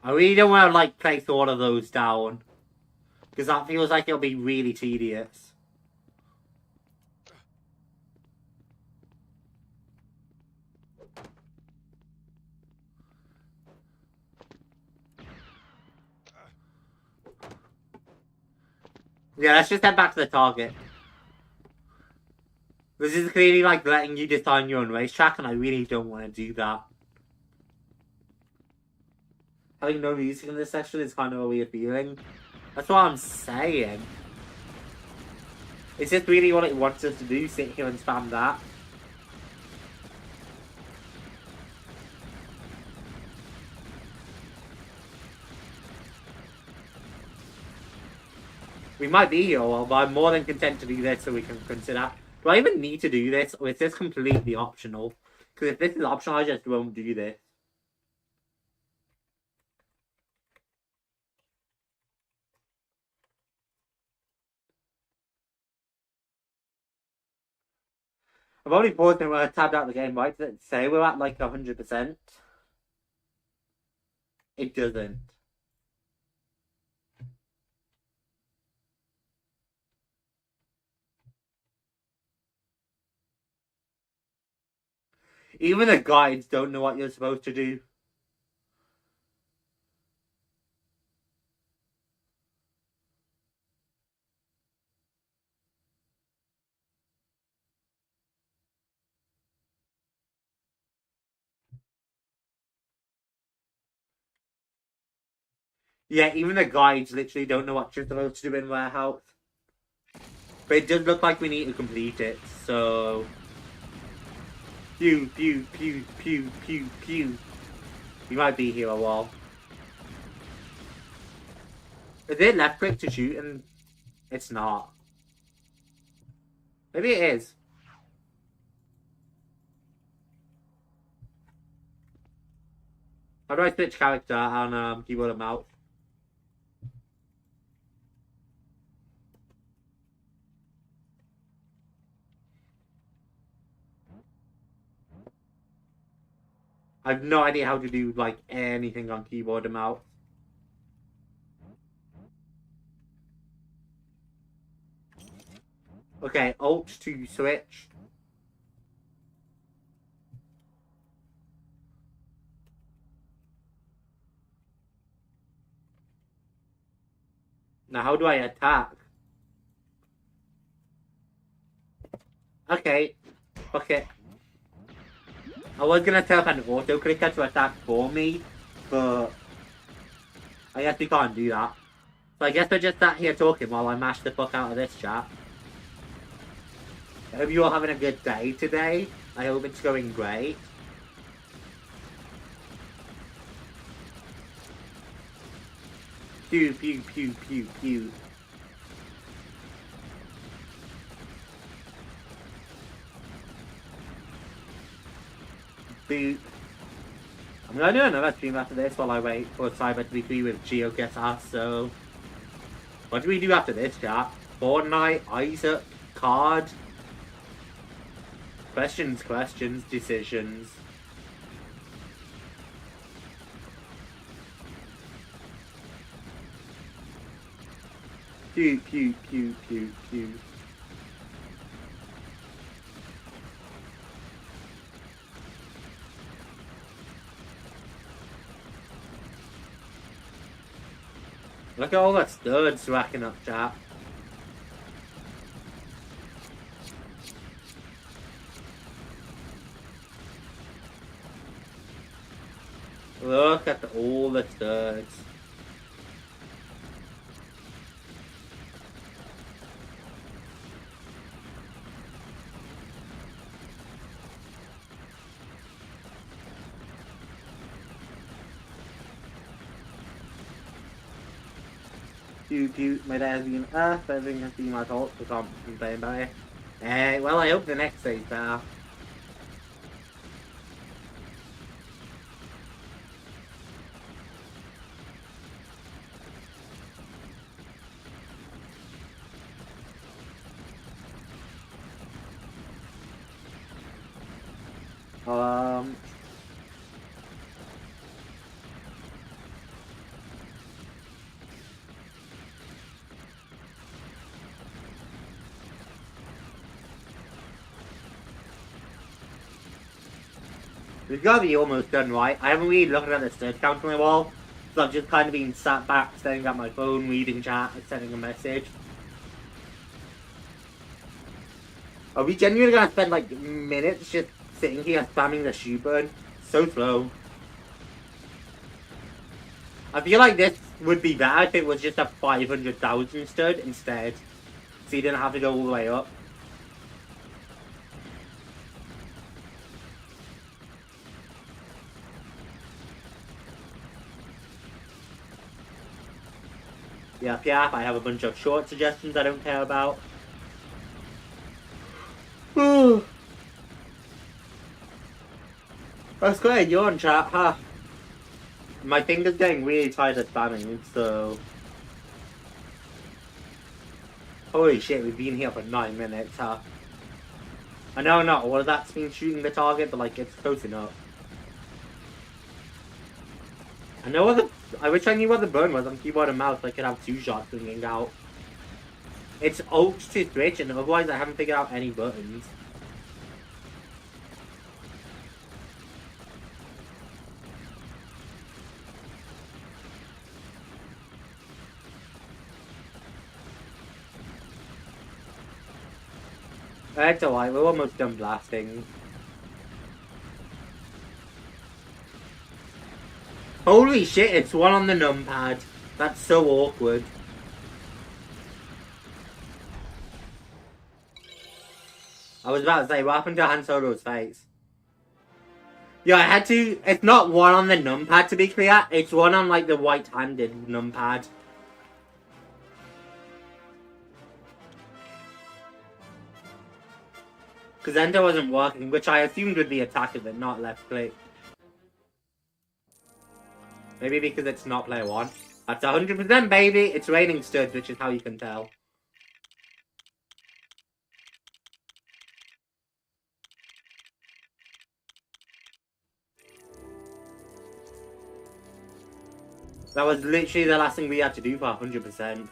I really don't want to, like, place all of those down. Because that feels like it'll be really tedious. Yeah, let's just head back to the target. This is clearly, like, letting you design your own racetrack, and I really don't want to do that. Having no music in this section is kind of a weird feeling. That's what I'm saying. Is this really what it wants us to do? Sit here and spam that? We might be here a while, but I'm more than content to do this so we can consider. Do I even need to do this, or is this completely optional? Because if this is optional, I just won't do this. I've already paused it when I tabbed out the game, right? Does it say we're at like 100%? It doesn't. Even the guides don't know what you're supposed to do. Yeah, even the guides literally don't know what you're supposed to do in Warehouse. But it does look like we need to complete it, so... Pew, pew, pew, pew, pew, pew. We might be here a while. Is it left click to shoot? And it's not. Maybe it is. How do I switch character on keyboard and mouse? I have no idea how to do like anything on keyboard and mouse. Okay, Alt to switch. Now, how do I attack? Okay. Okay. I was gonna tell an auto clicker to attack for me, but I guess we can't do that. So I guess we're just sat here talking while I mash the fuck out of this chat. I hope you're all having a good day today. I hope it's going great. Pew, pew, pew, pew, pew. Boop. I'm gonna do another stream after this while I wait for Cyber to be free with GeoGuessr, so... What do we do after this, chat? Fortnite, Isaac, Card... Questions, questions, decisions. Pew, pew, pew, pew, pew. Look at all the studs racking up, chat. Look at all the studs. My dad's been Earth, everything has been my fault, so can't complain about it. Well, I hope the next day's better. We've got to be almost done, right? I haven't really looked at the stud count on my wall, so I've just kind of been sat back, staring at my phone, reading chat, and sending a message. Are we genuinely gonna spend like minutes just sitting here spamming the shoe burn? So slow. I feel like this would be better if it was just a 500,000 stud instead, so you didn't have to go all the way up. Yeah, I have a bunch of short suggestions I don't care about. That's great, you're on chat, huh? My finger's getting really tired of spamming, so... Holy shit, we've been here for 9 minutes, huh? I know not all of that's been shooting the target, but like, it's close enough. I wish I knew what the burn was on keyboard and mouse so I could have 2 shots swinging out. It's Alt to switch, and otherwise I haven't figured out any buttons. It's alright, we're almost done blasting. Holy shit, it's one on the numpad. That's so awkward. I was about to say, what happened to Han Solo's face? Yeah, I had to... It's not one on the numpad, to be clear. It's one on, like, the white-handed numpad. Because enter wasn't working, which I assumed would be attacker, but not left click. Maybe because it's not player 1. That's 100% baby. It's raining studs, which is how you can tell. That was literally the last thing we had to do for 100%.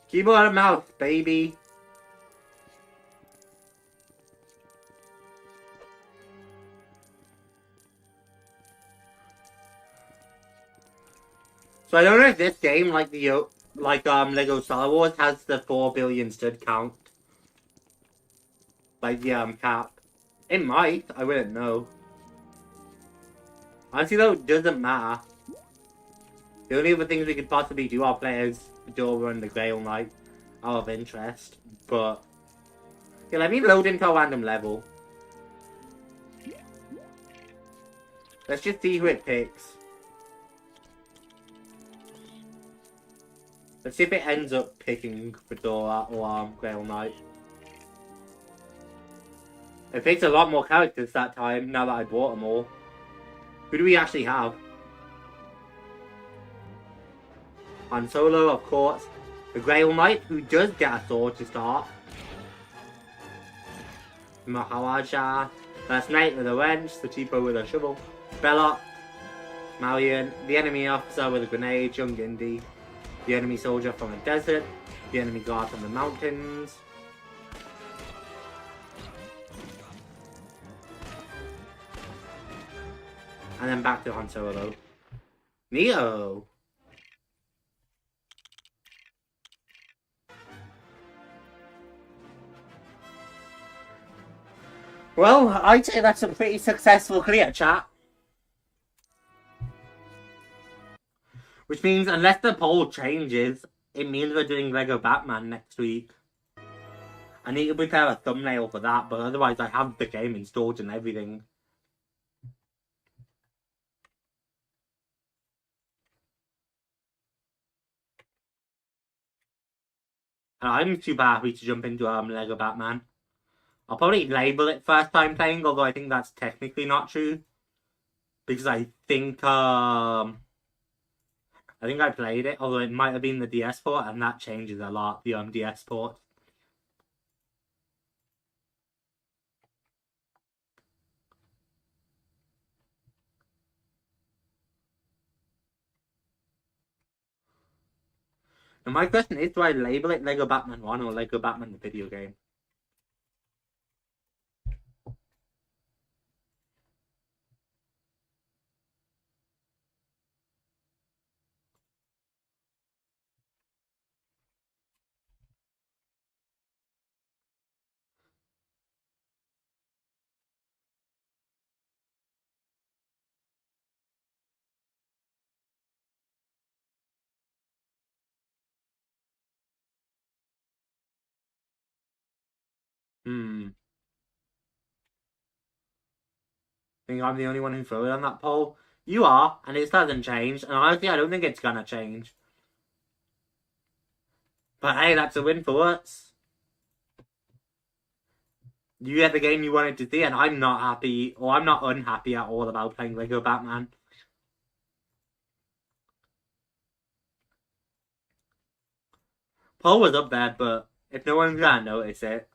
Keyboard and mouse, baby. So I don't know if this game, like the Lego Star Wars, has the 4 billion stud count. Like the cap. It might. I wouldn't know. Honestly, though, it doesn't matter. The only other things we could possibly do are players Dora and the Grail Knight out of interest. But yeah, let me load into a random level. Let's just see who it picks. Let's see if it ends up picking Fedora or Grail Knight. It picks a lot more characters that time, now that I bought them all. Who do we actually have? Han Solo, of course. The Grail Knight, who does get a sword to start. Maharaja. First Knight with a wrench, the Tipo with a shovel. Belloc. Marion. The enemy officer with a grenade, Young Indy. The enemy soldier from the desert. the enemy guard from the mountains. And then back to Han Solo. Neo! Well, I'd say that's a pretty successful clear, chat. Which means, unless the poll changes, it means we're doing Lego Batman next week. I need to prepare a thumbnail for that, but otherwise I have the game installed and everything. And I'm super happy to jump into Lego Batman. I'll probably label it first time playing, although I think that's technically not true. Because I think I played it, although it might have been the DS port, and that changes a lot, the DS port. And my question is, do I label it Lego Batman 1 or Lego Batman the video game? Think I'm the only one who voted on that poll? You are, and it hasn't changed, and honestly I don't think it's gonna change. But hey, that's a win for us. You get the game you wanted to see, and I'm not happy, or I'm not unhappy at all about playing Lego Batman. Poll was up there, but if no one's gonna notice it.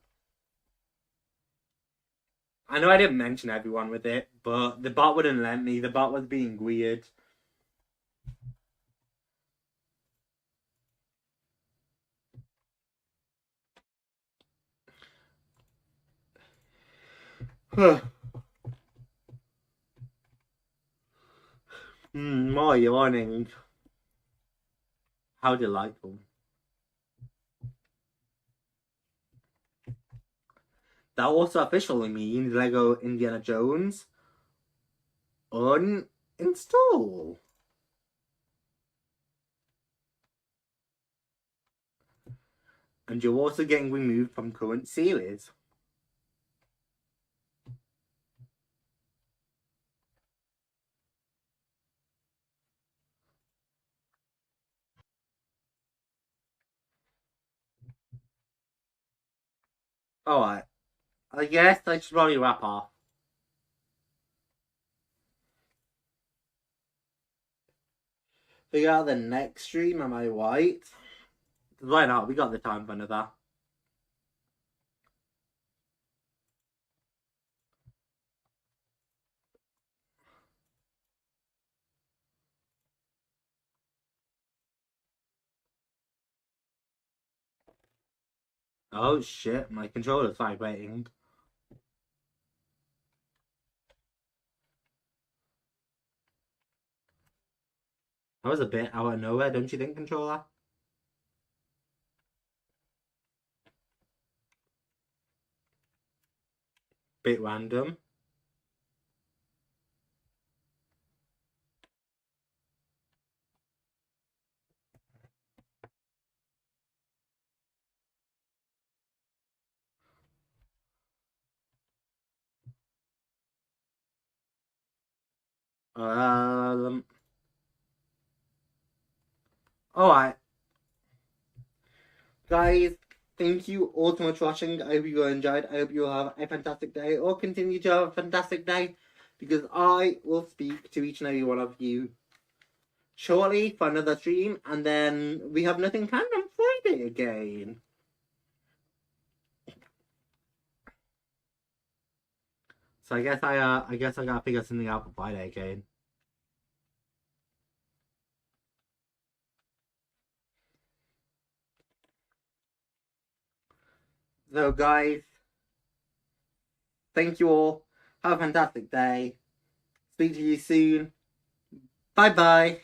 I know I didn't mention everyone with it, but the bot wouldn't let me. The bot was being weird. More yawning. How delightful. That also officially means Lego Indiana Jones uninstall. And you're also getting removed from current series. Alright. I guess I should probably wrap off. Figure out the next stream, am I right? Why not? We got the time for another. Oh shit, my controller's vibrating. That was a bit out of nowhere, don't you think, controller? Bit random. Alright. Guys, thank you all so much for watching. I hope you enjoyed. I hope you have a fantastic day or continue to have a fantastic day, because I will speak to each and every one of you shortly for another stream, and then we have nothing planned on Friday again. So I guess I gotta figure something out for Friday again. So guys, thank you all. Have a fantastic day. Speak to you soon. Bye bye.